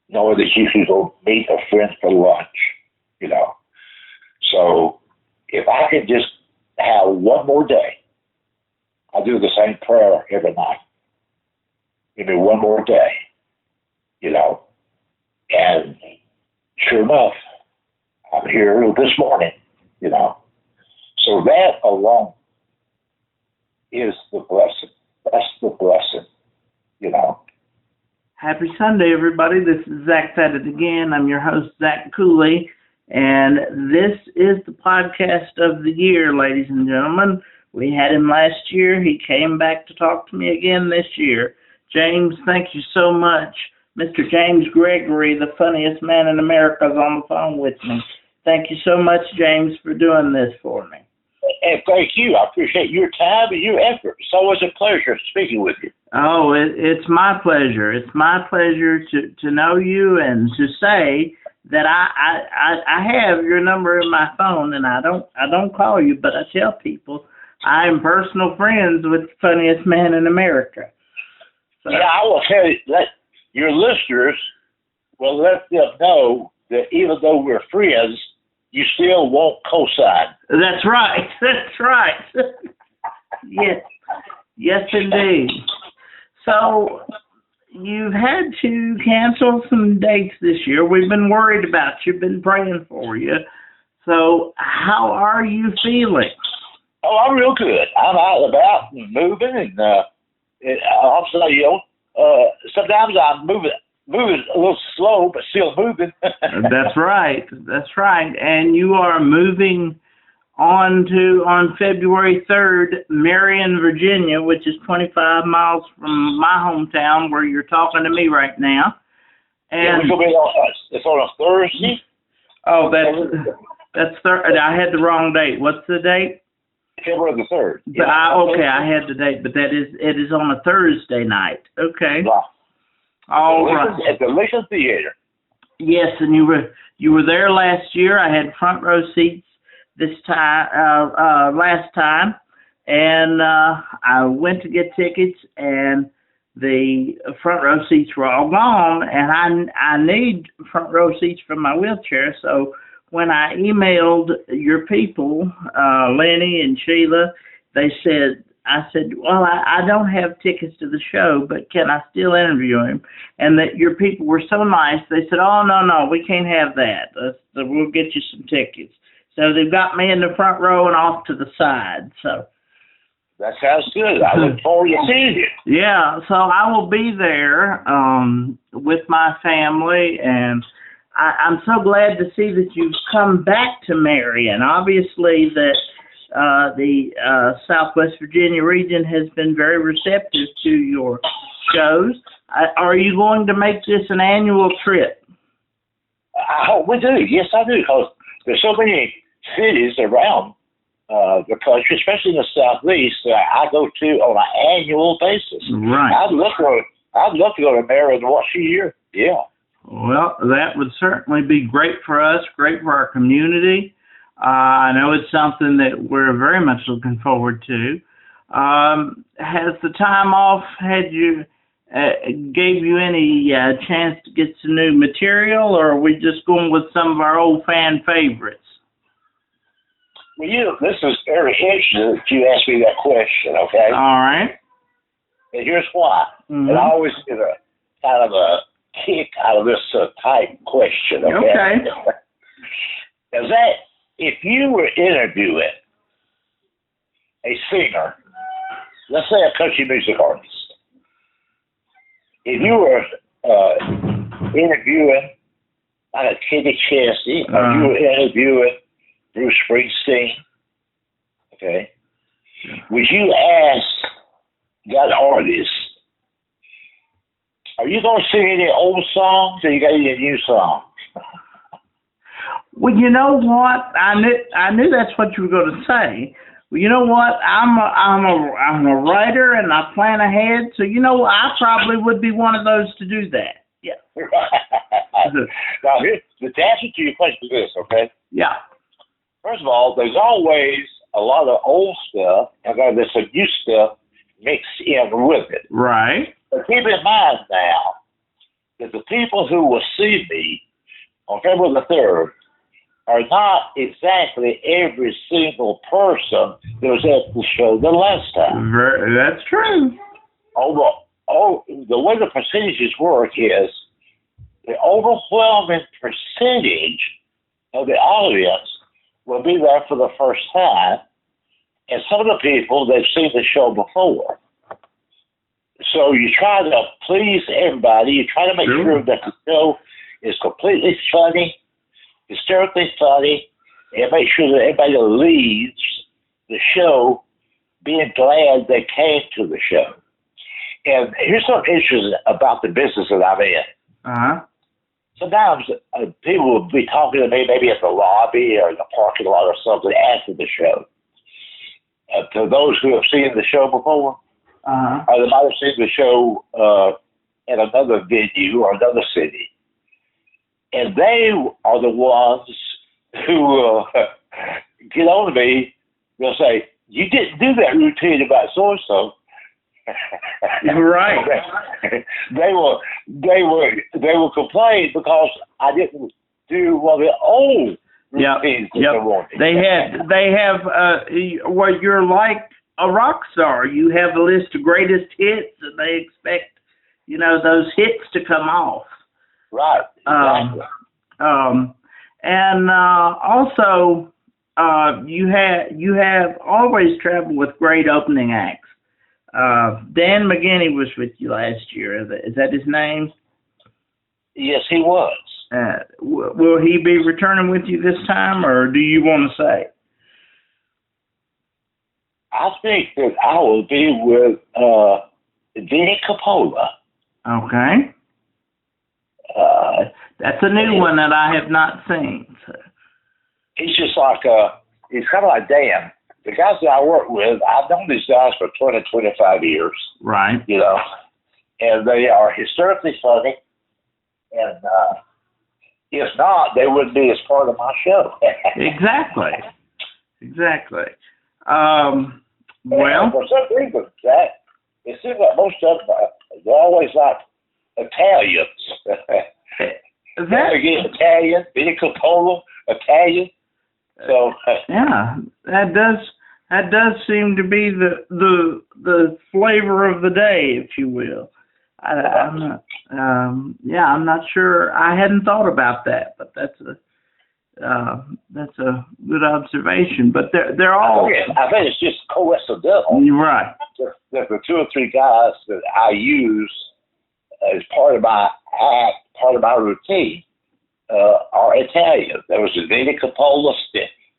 knowing that you can go meet a friend for lunch, So if I could just have one more day, I do the same prayer every night. Give me one more day, and sure enough, I'm here this morning, So that alone is the blessing. That's the blessing, Happy Sunday, everybody. This is Zach Said It Again. I'm your host, Zach Cooley, and this is the podcast of the year, ladies and gentlemen. We had him last year. He came back to talk to me again this year. James, thank you so much. Mr. James Gregory, the funniest man in America, is on the phone with me. Thank you so much, James, for doing this for me. And thank you. I appreciate your time and your effort. It's always a pleasure speaking with you. Oh, it's my pleasure. It's my pleasure to know you and to say that I have your number in my phone, and I don't call you, but I tell people I am personal friends with the funniest man in America. So. Yeah, I will tell you that your listeners will let them know that even though we're friends, you still won't co-sign. That's right. That's right. Yes, indeed. So you've had to cancel some dates this year. We've been worried about you, been praying for you. So how are you feeling? Oh, I'm real good. I'm out and about and moving, and also, sometimes I'm moving a little slow, but still moving. That's right. That's right. And you are moving on February 3rd, Marion, Virginia, which is 25 miles from my hometown where you're talking to me right now. And it's on a Thursday. Oh, that's third. I had the wrong date. What's the date? February the 3rd. I had the date, but it is on a Thursday night. Okay. Wow. All right. At the Lincoln Theater. Yes, and you were there last year. I had front row seats this time last time, and I went to get tickets, and the front row seats were all gone, and I need front row seats for my wheelchair. So when I emailed your people, Lenny and Sheila, I said, well, I don't have tickets to the show, but can I still interview him? And that your people were so nice. They said, oh, no, we can't have that. We'll get you some tickets. So they've got me in the front row and off to the side. So that sounds good. I look forward to seeing you. Yeah, so I will be there with my family, and I'm so glad to see that you've come back to Marion. Obviously that the Southwest Virginia region has been very receptive to your shows. Are you going to make this an annual trip? I hope we do. Yes, I do, because there's so many cities around the country, especially in the Southeast, that I go to on an annual basis. Right. I'd love to go to Maryland and watch you here. Yeah. Well, that would certainly be great for us, great for our community. I know it's something that we're very much looking forward to. Has the time off gave you any chance to get some new material, or are we just going with some of our old fan favorites? Well, this is very interesting that you asked me that question, okay? All right. And here's why. Mm-hmm. And I always get a kind of a kick out of this type question, okay? Okay. Is that if you were interviewing a singer, let's say a country music artist, if you were interviewing like a Kenny Chesney, or you were interviewing Bruce Springsteen, okay, would you ask that artist, are you going to sing any old songs, or you got any new songs? Well, you know what? I knew that's what you were going to say. Well, you know what? I'm a writer, and I plan ahead. So you know, I probably would be one of those to do that. Yeah. Now, the answer to your question is this, okay? Yeah. First of all, there's always a lot of old stuff, and then there's some new stuff mixed in with it. Right. But keep in mind now that the people who will see me on February the 3rd are not exactly every single person that was at the show the last time. That's true. The way the percentages work is the overwhelming percentage of the audience will be there for the first time, and some of the people, they've seen the show before. So you try to please everybody. You try to make sure that the show is completely funny, hysterically funny, and make sure that everybody leaves the show being glad they came to the show. And here's something interesting about the business that I'm in. Uh-huh. Sometimes people will be talking to me maybe at the lobby or in the parking lot or something after the show. To those who have seen the show before, or they might have seen the show at another venue or another city. And they are the ones who will get on to me. They'll say, "You didn't do that routine about so-and-so." Right. They will complain because I didn't do one of the old routines. Yep. They have well, you're like a rock star. You have a list of greatest hits, and they expect those hits to come off. Right. Exactly. And also you have always traveled with great opening acts. Dan McGinney was with you last year. Is that his name? Yes, he was. Will he be returning with you this time, or do you want to say? I think that I will be with Vinnie Coppola. Okay. That's a new one that I have not seen. So. He's just like, he's kind of like Dan. The guys that I work with, I've known these guys for 20, 25 years. Right. And they are hysterically funny. And if not, they wouldn't be as part of my show. Exactly. Well, for some reason, Jack, it seems like most of them, they're always like Italians. Again, Italian, Vinnie Coppola, Italian. So yeah, that does seem to be the flavor of the day, if you will. I'm not sure. I hadn't thought about that, but that's a good observation. But they're all. I think it's just coincidental. Right. That the two or three guys that I use as part of my act, part of my routine, are Italian. There was Vinnie Coppola,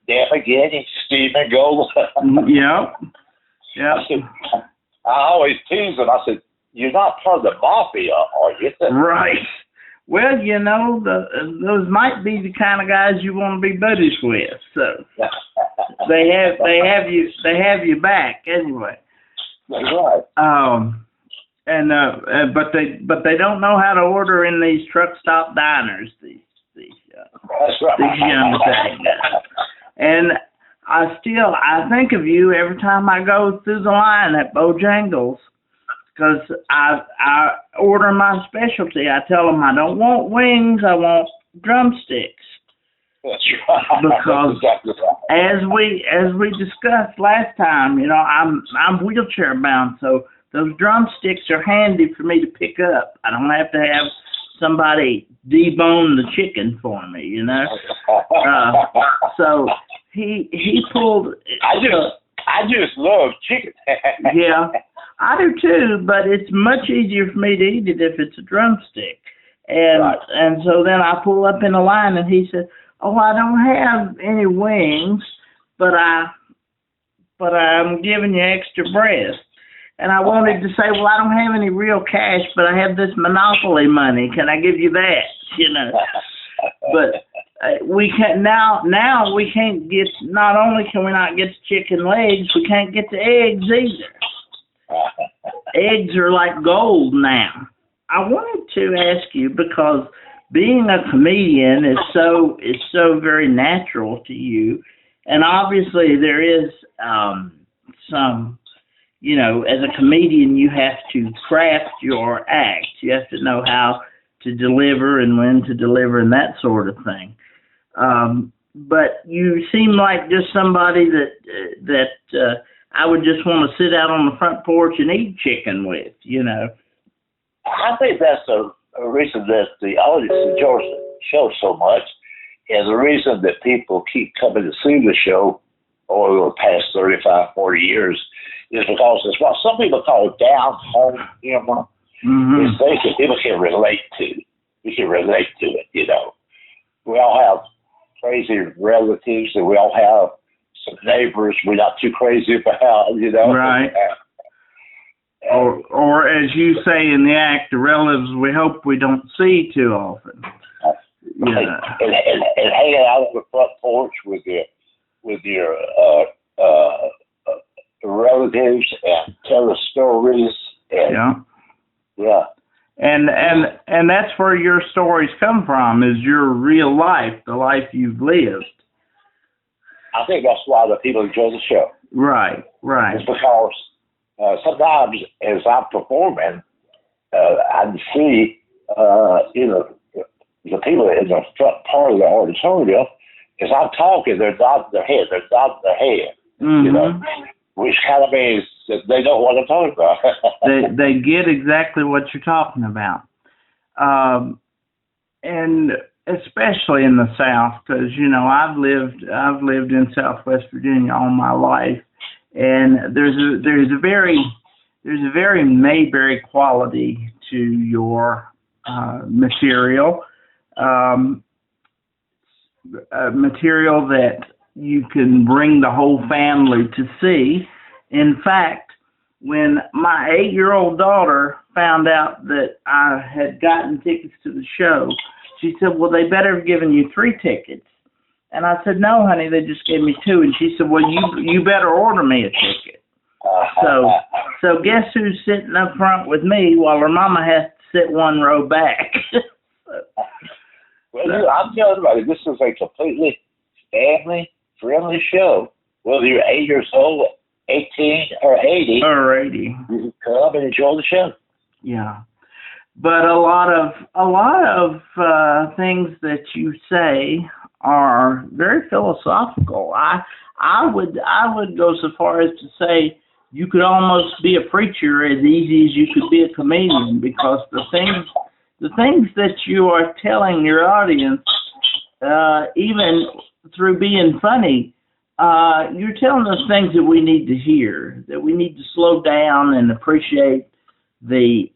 spaghetti, steaming gold. Yep. Yep. I always tease them. I said, "You're not part of the mafia, are you?" Right. Well, you know, those might be the kind of guys you want to be buddies with. So they have you back anyway. That's right. But they don't know how to order in these truck stop diners. These That's right. These young things. And I think of you every time I go through the line at Bojangles, because I order my specialty. I tell them I don't want wings, I want drumsticks. That's right. Because That's exactly right. as we discussed last time, you know, I'm wheelchair bound, so those drumsticks are handy for me to pick up. I don't have to have somebody debone the chicken for me, you know. So he pulled. I just love chicken. Yeah, I do too, but it's much easier for me to eat it if it's a drumstick. And Right. and so then I pull up in the line, and he said, "Oh, I don't have any wings, but I'm giving you extra breast." And I wanted to say, "Well, I don't have any real cash, but I have this Monopoly money. Can I give you that?" You know. But we can now we can't get. Not only can we not get the chicken legs, we can't get the eggs either. Eggs are like gold now. I wanted to ask you, because being a comedian is so very natural to you, and obviously there is some, you know, as a comedian you have to craft your act. You have to know how to deliver and when to deliver and that sort of thing. But you seem like just somebody that I would just want to sit out on the front porch and eat chicken with, you know. I think that's the reason that the audience enjoys the show so much, and the reason that people keep coming to see the show over the past 35, 40 years is because it's what some people call down-home humor. Mm-hmm. It's things that people can relate to. We can relate to it, you know. We all have crazy relatives, and we all have some neighbors we're not too crazy about, you know. Right. Or as you say in the act, the relatives we hope we don't see too often. Yeah. And hanging out on the front porch with your relatives and telling stories. And, yeah. And that's where your stories come from, is your real life, the life you've lived. I think that's why the people enjoy the show. Right. It's because sometimes as I'm performing, I see, you know, the people in the front part of the auditorium, as I'm talking, they're nodding their head. Mm-hmm. You know, which kind of means that they know what I'm talking about. they get exactly what you're talking about. And especially in the South, because, you know, I've lived in Southwest Virginia all my life, and there's a very Mayberry quality to your material, material that you can bring the whole family to see. In fact, when my 8-year-old daughter found out that I had gotten tickets to the show, she said, "Well, they better have given you 3 tickets." And I said, "No, honey, they just gave me 2. And she said, "Well, you better order me a ticket." So guess who's sitting up front with me while her mama has to sit 1 row back? Well, I'm telling everybody, this is a completely family-friendly show. Whether you're 8 years old, 18, or 80. You can come and enjoy the show. Yeah. But a lot of things that you say are very philosophical. I would go so far as to say you could almost be a preacher as easy as you could be a comedian, because the things that you are telling your audience, even through being funny, you're telling us things that we need to hear, that we need to slow down and appreciate the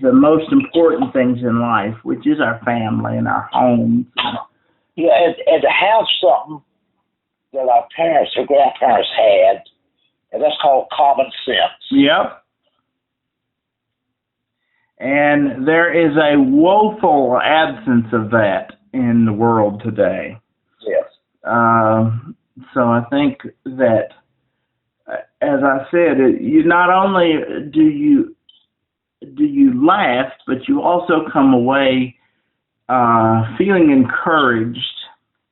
most important things in life, which is our family and our homes. Yeah, and to have something that our parents or grandparents had, and that's called common sense. Yep. And there is a woeful absence of that in the world today. Yes. So I think that, as I said, you not only do you laugh, but you also come away feeling encouraged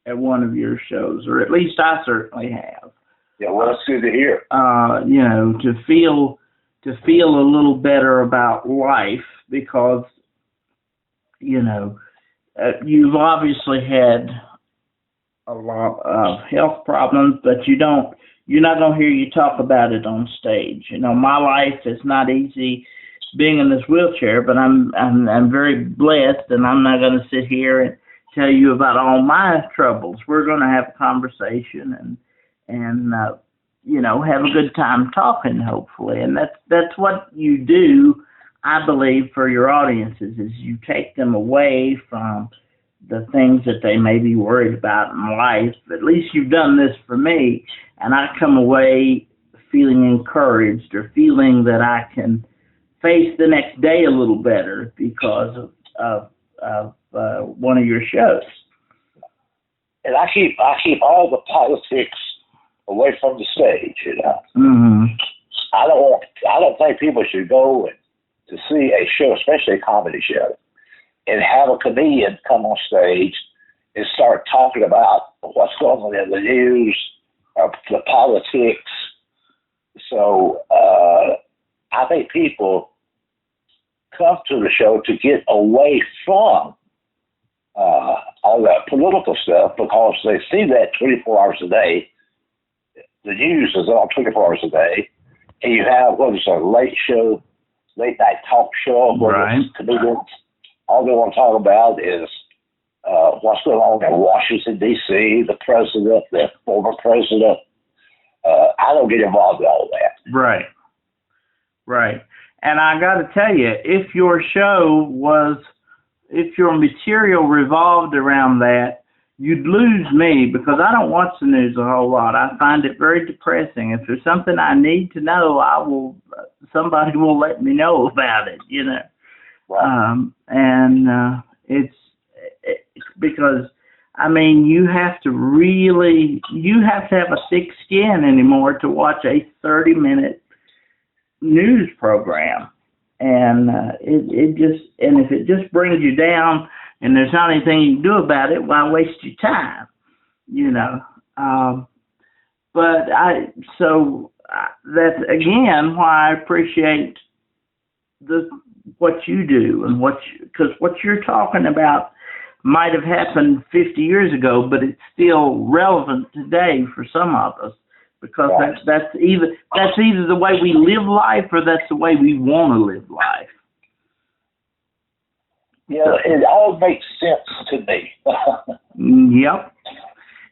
at one of your shows, or at least I certainly have. Yeah, well, that's good to hear. You know, to feel a little better about life, because, you know, you've obviously had a lot of health problems, but you're not going to hear you talk about it on stage. You know, my life is not easy being in this wheelchair, but I'm very blessed, and I'm not going to sit here and tell you about all my troubles. We're going to have a conversation and you know, have a good time talking, hopefully. And that's what you do, I believe, for your audiences, is you take them away from the things that they may be worried about in life. At least you've done this for me, and I come away feeling encouraged, or feeling that I can face the next day a little better because of one of your shows. And I keep all the politics away from the stage, you know. Mm-hmm. I don't think people should go to see a show, especially a comedy show, and have a comedian come on stage and start talking about what's going on in the news, or the politics. So I think people come to the show to get away from all that political stuff, because they see that 24 hours a day. The news is on 24 hours a day, and you have what is a late night talk show where right. comedians, all they want to talk about is what's going on in Washington, D.C., the president, the former president. I don't get involved in all that. Right. Right. And I got to tell you, if your material revolved around that, you'd lose me, because I don't watch the news a whole lot. I find it very depressing. If there's something I need to know, somebody will let me know about it, you know. Right. It's because, I mean, you have to have a thick skin anymore to watch a 30-minute news program. And if it just brings you down and there's not anything you can do about it, why waste your time, you know? So that's again why I appreciate what you do, and because what you're talking about might have happened 50 years ago, but it's still relevant today for some of us, because right. that's either the way we live life, or that's the way we want to live life. Yeah, it all makes sense to me.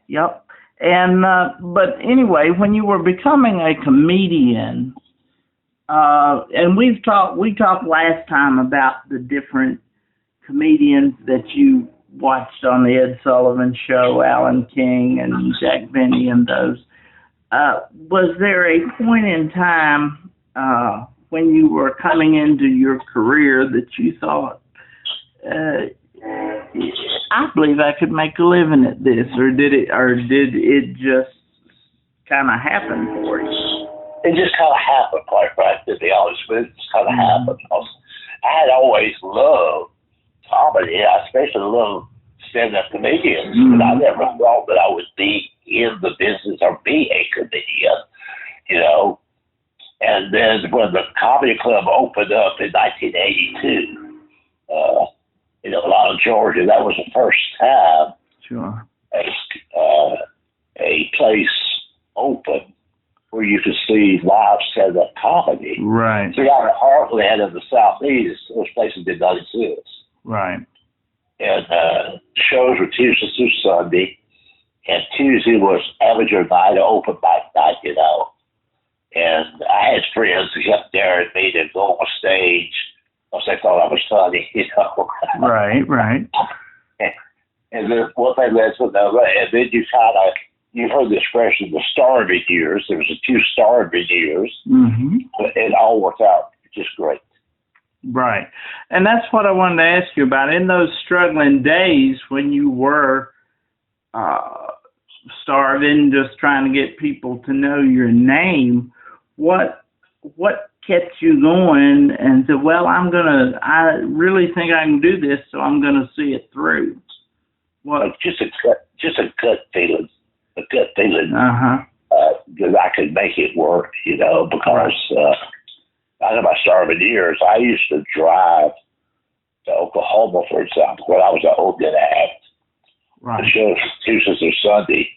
Yep. And but anyway, when you were becoming a comedian, and we talked last time about the different comedians that you watched on the Ed Sullivan Show, Alan King and Jack Benny and those. Was there a point in time when you were coming into your career that you thought, I believe I could make a living at this, or did it just kind of happen for you? It just kind of happened, quite frankly, to be honest with you. It just kind of happened. I had always loved comedy. I especially loved stand-up comedians, but I never thought that I would be in the business or be a comedian, you know. And then when the comedy club opened up in 1982, in Atlanta, Georgia, that was the first time a place opened where you could see live stand-up comedy. Right. See, out of Heartland in the Southeast, those places did not exist. Right. And shows were Tuesday through Sunday, and Tuesday was amateur night, open mic night, you know. And I had friends who kept daring me to go on stage because they thought I was funny, you know. Right. And then one thing led to another, and then you kind of you've heard the expression, the starving years. There was a few starving years, but it all worked out just great. Right. And that's what I wanted to ask you about. In those struggling days when you were starving, just trying to get people to know your name, what kept you going and said, well, I really think I can do this, so I'm going to see it through? What? Just a gut feeling. A gut feeling that I could make it work, because out of my starving years, I used to drive to Oklahoma, for example, when I was an open act. Right. The shows Tuesdays or Sunday.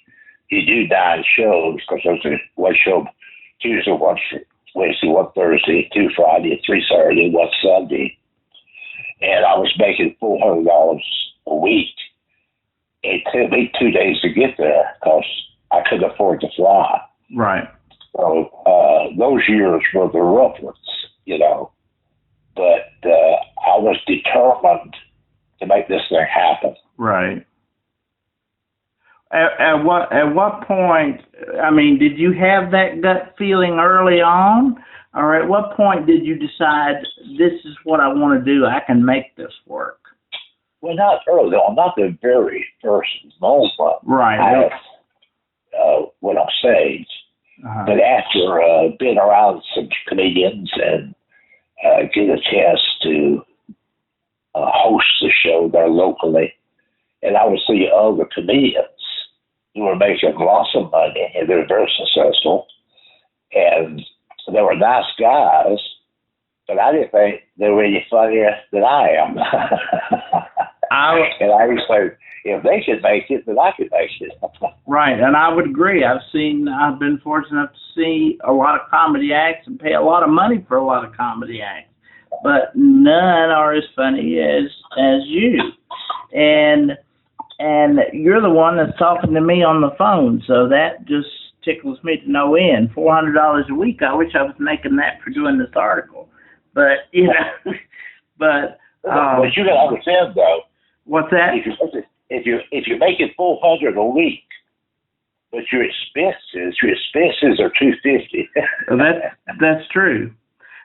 You do 9 shows because there's one show Tuesday, one Wednesday, one Thursday, 2 Friday, 3 Saturday, 1 Sunday. And I was making $400 a week. It took me 2 days to get there because I couldn't afford to fly. Right. So those years were the rough ones, But I was determined to make this thing happen. Right. At what point, I mean, did you have that gut feeling early on? Or at what point did you decide this is what I want to do, I can make this work? Well, not early on, not the very first moment. Right. Went on stage. But after being around some comedians and get a chance to host the show there locally, and I would see other comedians who were making lots of money and they were very successful, and they were nice guys, but I didn't think they were any funnier than I am. And I would say, if they could make it, then I could make it. Right, and I would agree. I've been fortunate enough to see a lot of comedy acts and pay a lot of money for a lot of comedy acts, but none are as funny as you. And you're the one that's talking to me on the phone, so that just tickles me to no end. $400 a week. I wish I was making that for doing this article, but but you gotta understand though. What's that? If you're making $400 a week, but your expenses are $250. Well, that's true.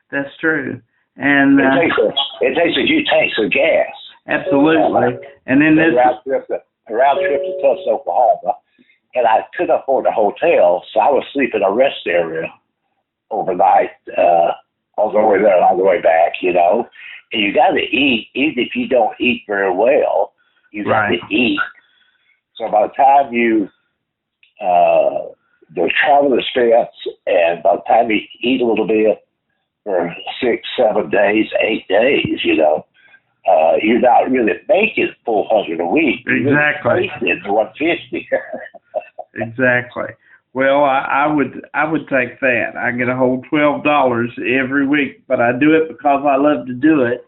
That's true. And it takes a few tanks of gas. Absolutely. And then a round trip to Tulsa, Oklahoma, and I couldn't afford a hotel, so I was sleeping in a rest area overnight on the way there and on the way back, And you got to eat, even if you don't eat very well. You got to eat. So by the time the travel expense, and by the time you eat a little bit for 6, 7 days, 8 days, you're not really making $400 a week. Exactly. You're making $150. Exactly. Well, I would take that. I get a whole $12 every week, but I do it because I love to do it,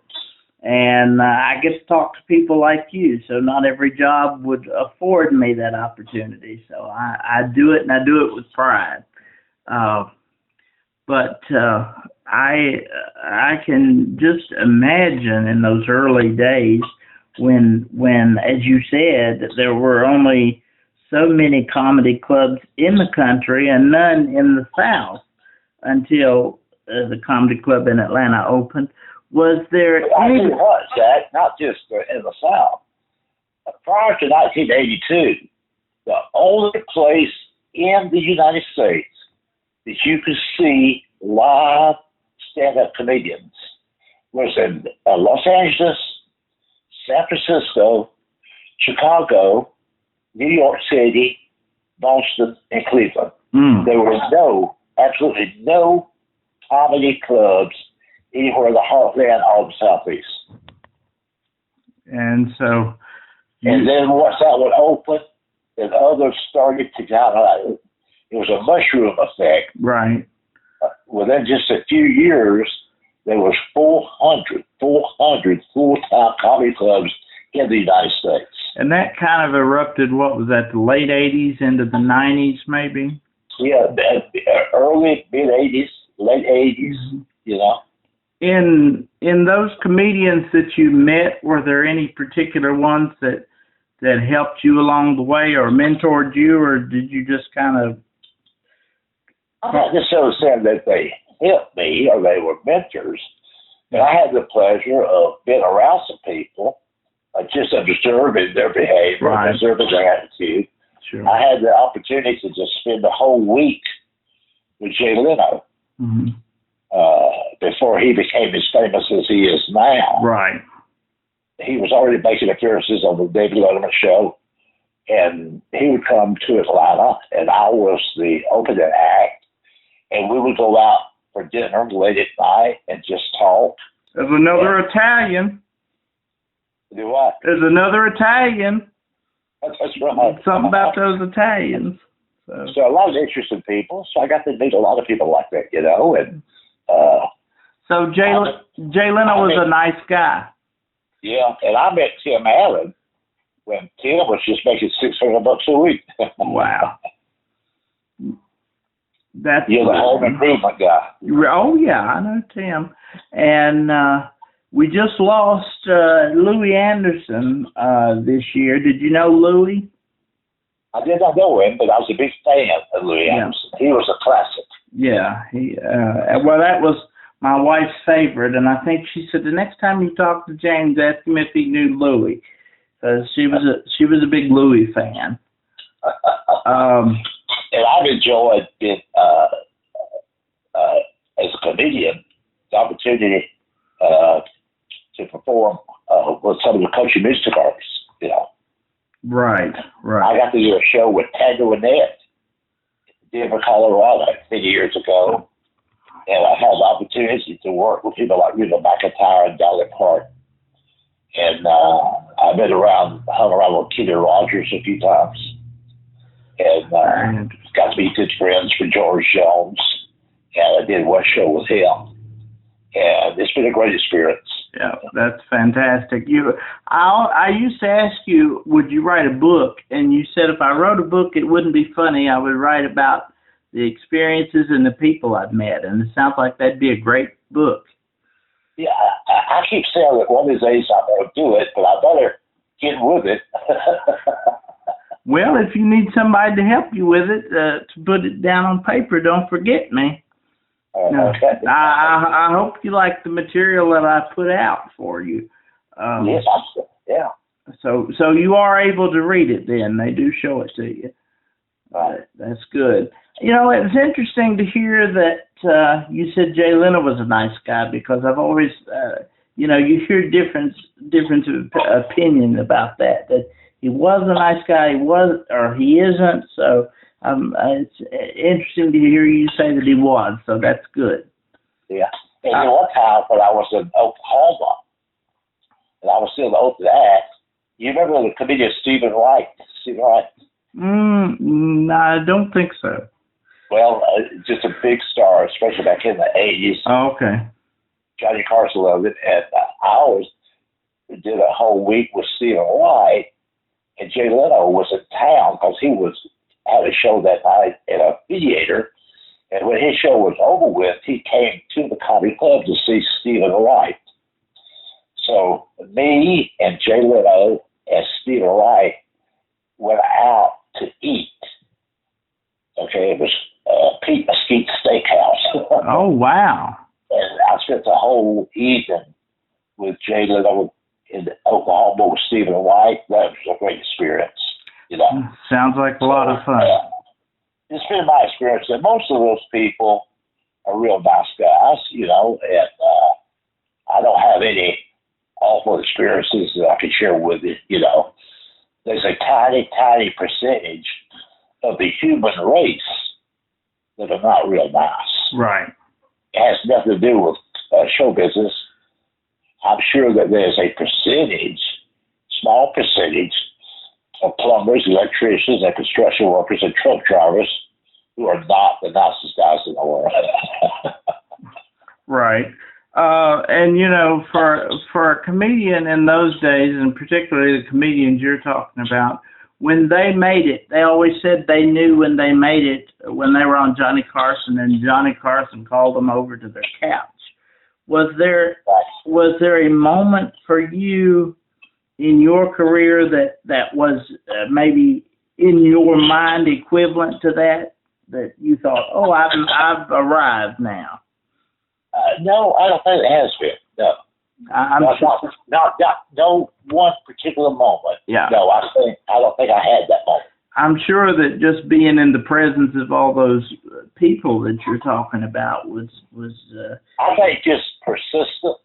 and I get to talk to people like you. So not every job would afford me that opportunity. So I do it, and I do it with pride. But I can just imagine in those early days when, as you said, there were only so many comedy clubs in the country and none in the South until the comedy club in Atlanta opened. Was there any... that, not just in the South. Prior to 1982, the only place in the United States that you could see live stand-up comedians was in Los Angeles, San Francisco, Chicago, New York City, Boston, and Cleveland. There were absolutely no comedy clubs anywhere in the heartland or the Southeast. And so... And then once that one opened, then others started to kind of... It was a mushroom effect. Right. Within just a few years, there was 400 full-time comedy clubs in the United States. And that kind of erupted, what was that, the late 80s into the 90s maybe? Yeah, early, mid-80s, late 80s, In those comedians that you met, were there any particular ones that that helped you along the way or mentored you, or did you just kind of? I'm not necessarily saying that they helped me or they were mentors, but I had the pleasure of being around some people, just observing their behavior, Right. observing their attitude. Sure. I had the opportunity to just spend the whole week with Jay Leno before he became as famous as he is now. Right. He was already making appearances on the David Letterman show, and he would come to Atlanta, and I was the opening act, and we would go out for dinner late at night and just talk. There's another Italian. Do what? There's another Italian. That's right. Something about those Italians. So a lot of interesting people. So I got to meet a lot of people like that, you know. And so Jay Leno was a nice guy. Yeah, and I met Tim Allen when Tim was just making $600 a week. Wow. That's You're the home improvement guy. Oh yeah, I know Tim, and we just lost Louis Anderson this year. Did you know Louis? I did not know him, but I was a big fan of Louis Anderson. He was a classic. Yeah, well, that was my wife's favorite, and I think she said the next time you talk to James, ask him if he knew Louis, because she was a big Louis fan. And I've enjoyed being as a comedian, the opportunity to perform with some of the country music artists, you know. Right. I got to do a show with Tanya Wynette in Denver, Colorado, 10 years ago. And I had the opportunity to work with people like Reba McEntire and Dolly Parton. And I've hung around with Kenny Rogers a few times. And got to be good friends with George Jones. And I did one show with him. And it's been a great experience. Yeah, that's fantastic. I used to ask you, would you write a book? And you said if I wrote a book, it wouldn't be funny. I would write about the experiences and the people I've met. And it sounds like that'd be a great book. Yeah, I keep saying that one of these days I'm going to do it, but I better get with it. Well, if you need somebody to help you with it, to put it down on paper, don't forget me. Okay. I hope you like the material that I put out for you. Yes, yeah. So you are able to read it then. They do show it to you. Right. That's good. You know, it's interesting to hear that you said Jay Leno was a nice guy, because I've always, you hear different opinion about that he was a nice guy, he was, or he isn't. So it's interesting to hear you say that he was. So that's good. Yeah. And one time when I was in Oklahoma, and I was still the open act, you remember the comedian Stephen Wright? I don't think so. Well, just a big star, especially back in the 80s. Oh, okay. Johnny Carson loved it. And I always did a whole week with Stephen Wright, and Jay Leno was in town because he had a show that night at a theater. And when his show was over with, he came to the comedy club to see Stephen Wright. So me and Jay Leno and Stephen Wright went out to eat. Okay, it was Pete Mesquite Steakhouse. Oh, wow. And I spent the whole evening with Jay Leno in Oklahoma with Stephen Wright. That was a great experience, Sounds like a lot of fun. It's been my experience that most of those people are real nice guys, and I don't have any awful experiences that I can share with you, There's a tiny, tiny percentage of the human race that are not real nice. Right. It has nothing to do with show business. I'm sure that there's a small percentage of plumbers, electricians, and construction workers and truck drivers who are not the nicest guys in the world. Right. And, for a comedian in those days, and particularly the comedians you're talking about, when they made it, they always said they knew when they made it, when they were on Johnny Carson, and Johnny Carson called them over to their couch. Was there a moment for you in your career that was maybe in your mind equivalent to that you thought, oh, I've arrived now? No, I don't think it has been. No. No one particular moment. Yeah. No, I don't think I had that moment. I'm sure that just being in the presence of all those people that you're talking about was. I think just persistence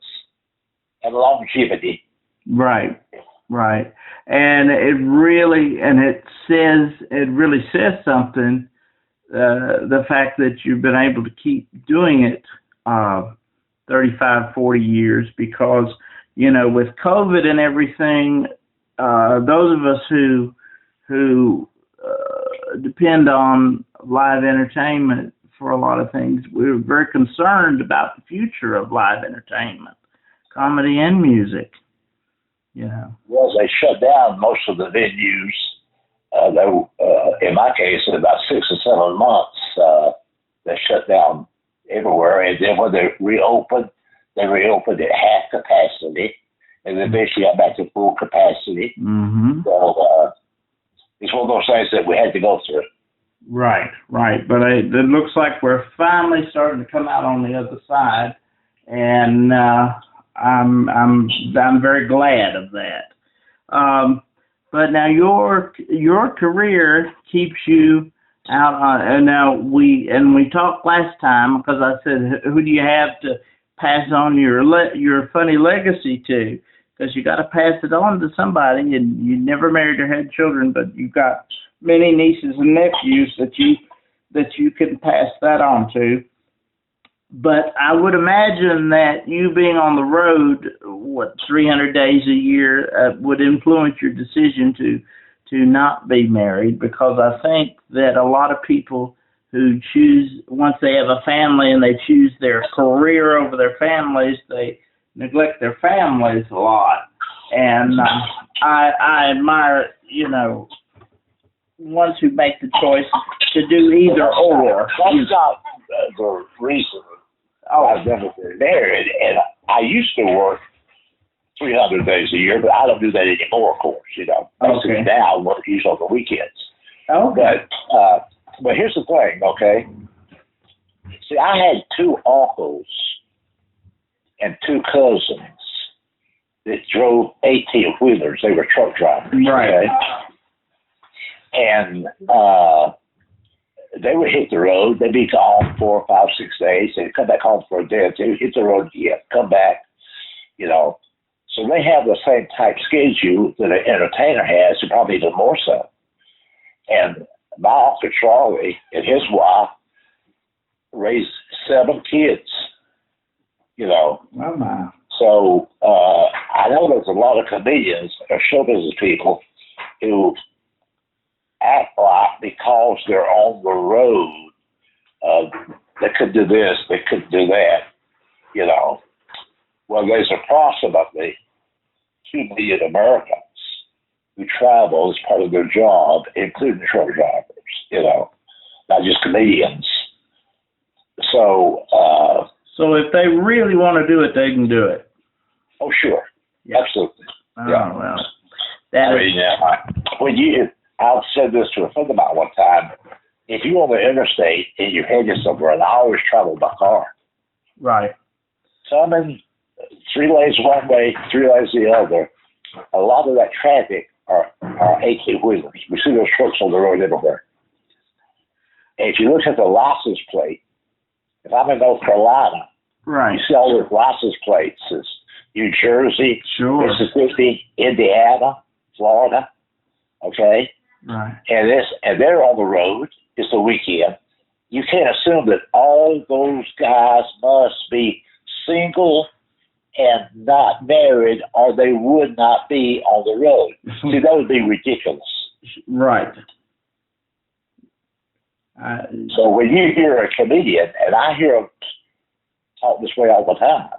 and longevity. Right, and it really says something. The fact that you've been able to keep doing it 35, 40 years, because with COVID and everything, those of us who depend on live entertainment for a lot of things, we're very concerned about the future of live entertainment, comedy and music. Well, they shut down most of the venues. In my case, in about 6 or 7 months, they shut down everywhere. And then when they reopened at half capacity, and then eventually got back to full capacity. Mm-hmm. So it's one of those things that we had to go through. Right. But it looks like we're finally starting to come out on the other side, and I'm very glad of that. But now your career keeps you out. And now we talked last time, because I said, who do you have to pass on your funny legacy to? Because you got to pass it on to somebody. And you never married or had children, but you've got many nieces and nephews that you can pass that on to. But I would imagine that you being on the road, 300 days a year, would influence your decision to not be married, because I think that a lot of people who choose, once they have a family and they choose their career over their families, they neglect their families a lot. And I admire, ones who make the choice to do either or. That's not the reason I've never been married. And I used to work 300 days a year, but I don't do that anymore, of course. Basically now I work usually on the weekends. Okay. But here's the thing, okay? See, I had 2 uncles and 2 cousins that drove 18-wheelers. They were truck drivers. Right. Okay? And they would hit the road. They'd be gone 4, 5, 6 days. They'd come back home for a day or two, hit the road again, come back, So they have the same type schedule that an entertainer has, and probably even more so. And my Uncle Charlie and his wife raised 7 kids, Oh, my. So I know there's a lot of comedians or show business people who act like because they're on the road, they could do this, they could do that, Well, there's approximately 2 million Americans who travel as part of their job, including truck drivers, not just comedians. So if they really want to do it, they can do it. Oh, sure. Yeah. Absolutely. Oh, yeah. Well. I've said this to a friend of mine one time. If you're on the interstate and you're headed somewhere, and I always travel by car. Right. So I'm in 3 lanes one way, 3 lanes the other. A lot of that traffic are 18-wheelers. We see those trucks on the road everywhere. And if you look at the license plate, if I'm in North Carolina, right, you see all those license plates. It's New Jersey, sure, Mississippi, Indiana, Florida. Okay? Right. And they're on the road. It's the weekend. You can't assume that all those guys must be single and not married, or they would not be on the road. See, that would be ridiculous. Right. So when you hear a comedian, and I hear them talk this way all the time.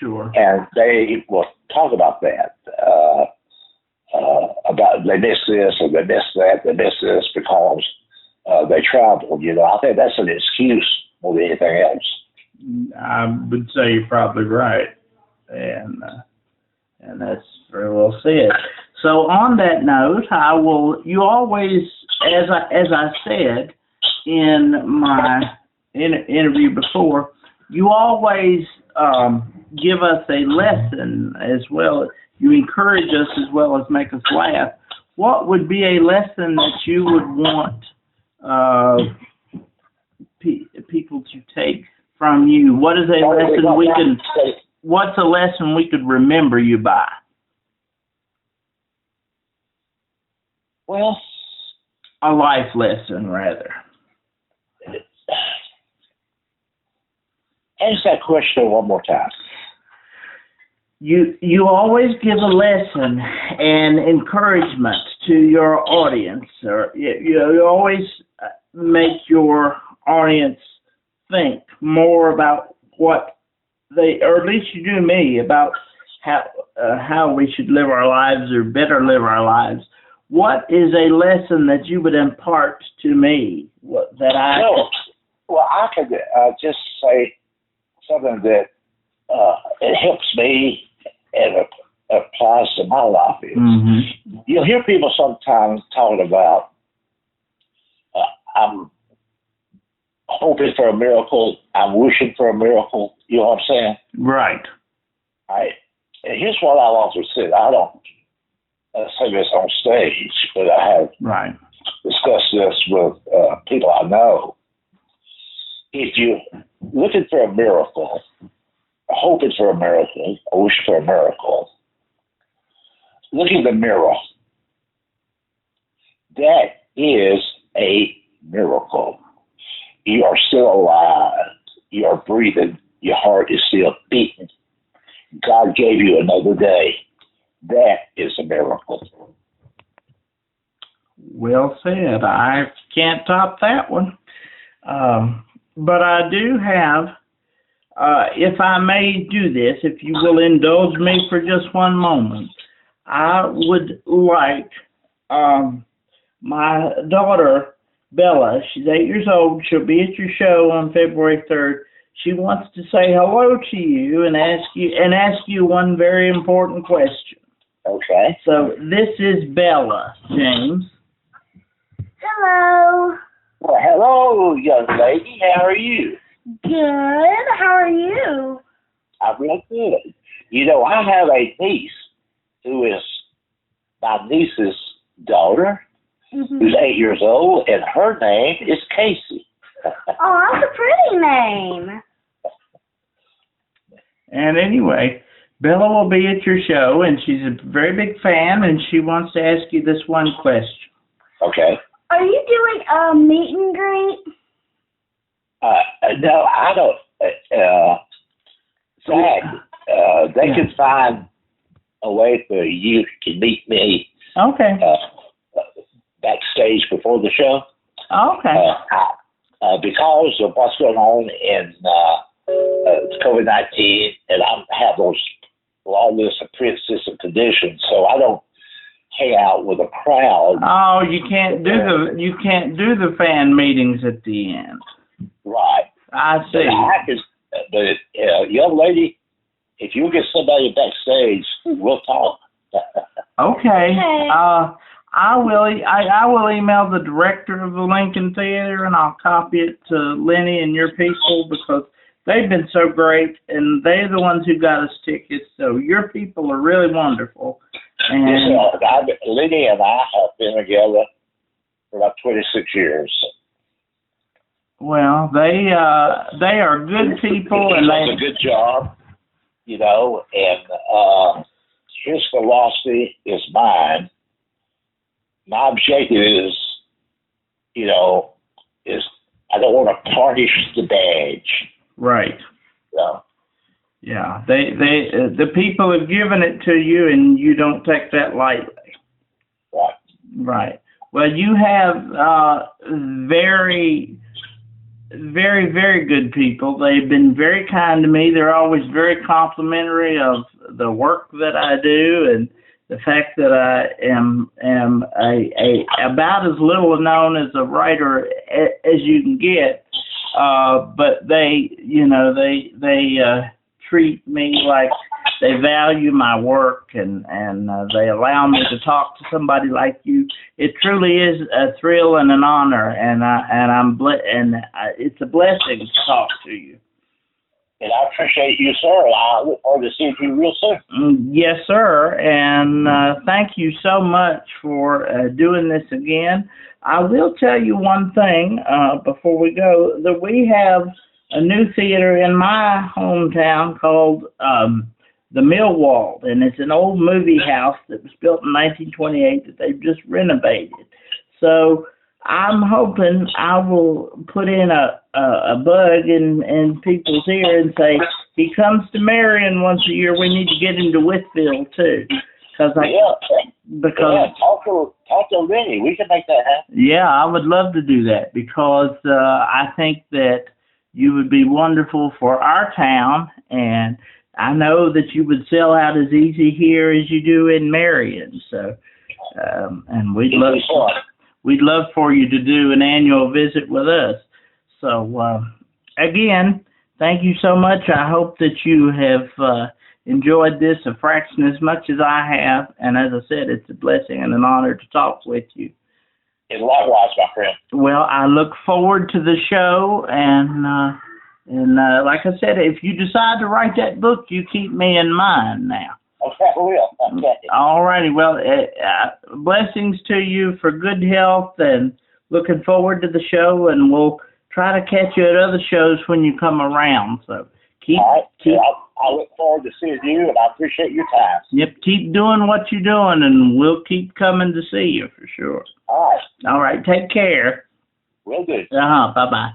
Sure. And they will talk about that, about they miss this or they miss that, they miss this because they traveled. I think that's an excuse more than anything else. I would say you're probably right, and And that's very well said. So on that note, you always, as I said in my interview before, you always give us a lesson as well. You encourage us as well as make us laugh. What would be a lesson that you would want people to take from you? What is a lesson what's a lesson we could remember you by? Well, a life lesson, rather. Ask that question one more time. You always give a lesson and encouragement to your audience, or you always make your audience think more about what or at least you do me, about how we should live our lives or better live our lives. What is a lesson that you would impart to me that I? Well, I could just say something that it helps me and it applies to my life. You'll hear people sometimes talking about, I'm hoping for a miracle, I'm wishing for a miracle. You know what I'm saying? Right. And here's what I've always said. I don't say this on stage, but I have discussed this with people I know. If you're looking for a miracle, hoping for a miracle, or wishing for a miracle, look in the mirror. That is a miracle. You are still alive. You are breathing. Your heart is still beating. God gave you another day. That is a miracle. Well said. I can't top that one. But I do have, if I may do this, if you will indulge me for just one moment, I would like my daughter, Bella, she's 8 years old. She'll be at your show on February 3rd. She wants to say hello to you and ask you one very important question. Okay. So this is Bella, James. Hello. Well, hello, young lady. How are you? Good. How are you? I'm real good. You know, I have a niece who is my niece's daughter, who's 8 years old, and her name is Casey. Oh, that's a pretty name. And anyway, Bella will be at your show, and she's a very big fan, and she wants to ask you this one question. Okay. Are you doing a meet and greet? No, I don't. Zach, they can find a way for you to meet me. Okay. Backstage before the show. Okay. Because of what's going on in COVID-19, and I have all this pre-existing conditions, so I don't hang out with a crowd. Oh, you can't do the fan meetings at the end. Right. I see. But young lady, if you get somebody backstage, we'll talk. Okay. I will email the director of the Lincoln Theater, and I'll copy it to Lenny and your people, because they've been so great, and they're the ones who got us tickets. So your people are really wonderful. And Lenny and I have been together for about 26 years. Well, they are good people, and they do a good job, you know. And his philosophy is mine. My objective is, you know, I don't want to tarnish the badge. Right. So. Yeah. The people have given it to you, and you don't take that lightly. Right. Right. Well, you have very, very, very good people. They've been very kind to me. They're always very complimentary of the work that I do, and the fact that I am about as little known as a writer as you can get, but they treat me like they value my work and they allow me to talk to somebody like you. It truly is a thrill and an honor, and it's a blessing to talk to you. And I appreciate you, sir. I look forward to seeing you real soon. Yes, sir. And thank you so much for doing this again. I will tell you one thing before we go, that we have a new theater in my hometown called the Millwall, and it's an old movie house that was built in 1928 that they've just renovated. So I'm hoping I will put in a bug in people's ear and say, he comes to Marion once a year, we need to get him to Whitfield too. Talk to Lenny. We can make that happen. Yeah, I would love to do that because I think that you would be wonderful for our town, and I know that you would sell out as easy here as you do in Marion. So, and we'd love for you to do an annual visit with us. So, again, thank you so much. I hope that you have enjoyed this a fraction as much as I have. And as I said, it's a blessing and an honor to talk with you. And likewise, my friend. Well, I look forward to the show. And like I said, if you decide to write that book, you keep me in mind now. Okay, I will. Okay. All righty. Well, blessings to you for good health, and looking forward to the show, and we'll try to catch you at other shows when you come around. So I look forward to seeing you, and I appreciate your time. Yep, keep doing what you're doing, and we'll keep coming to see you for sure. All right. All right, take care. Will do. Bye-bye.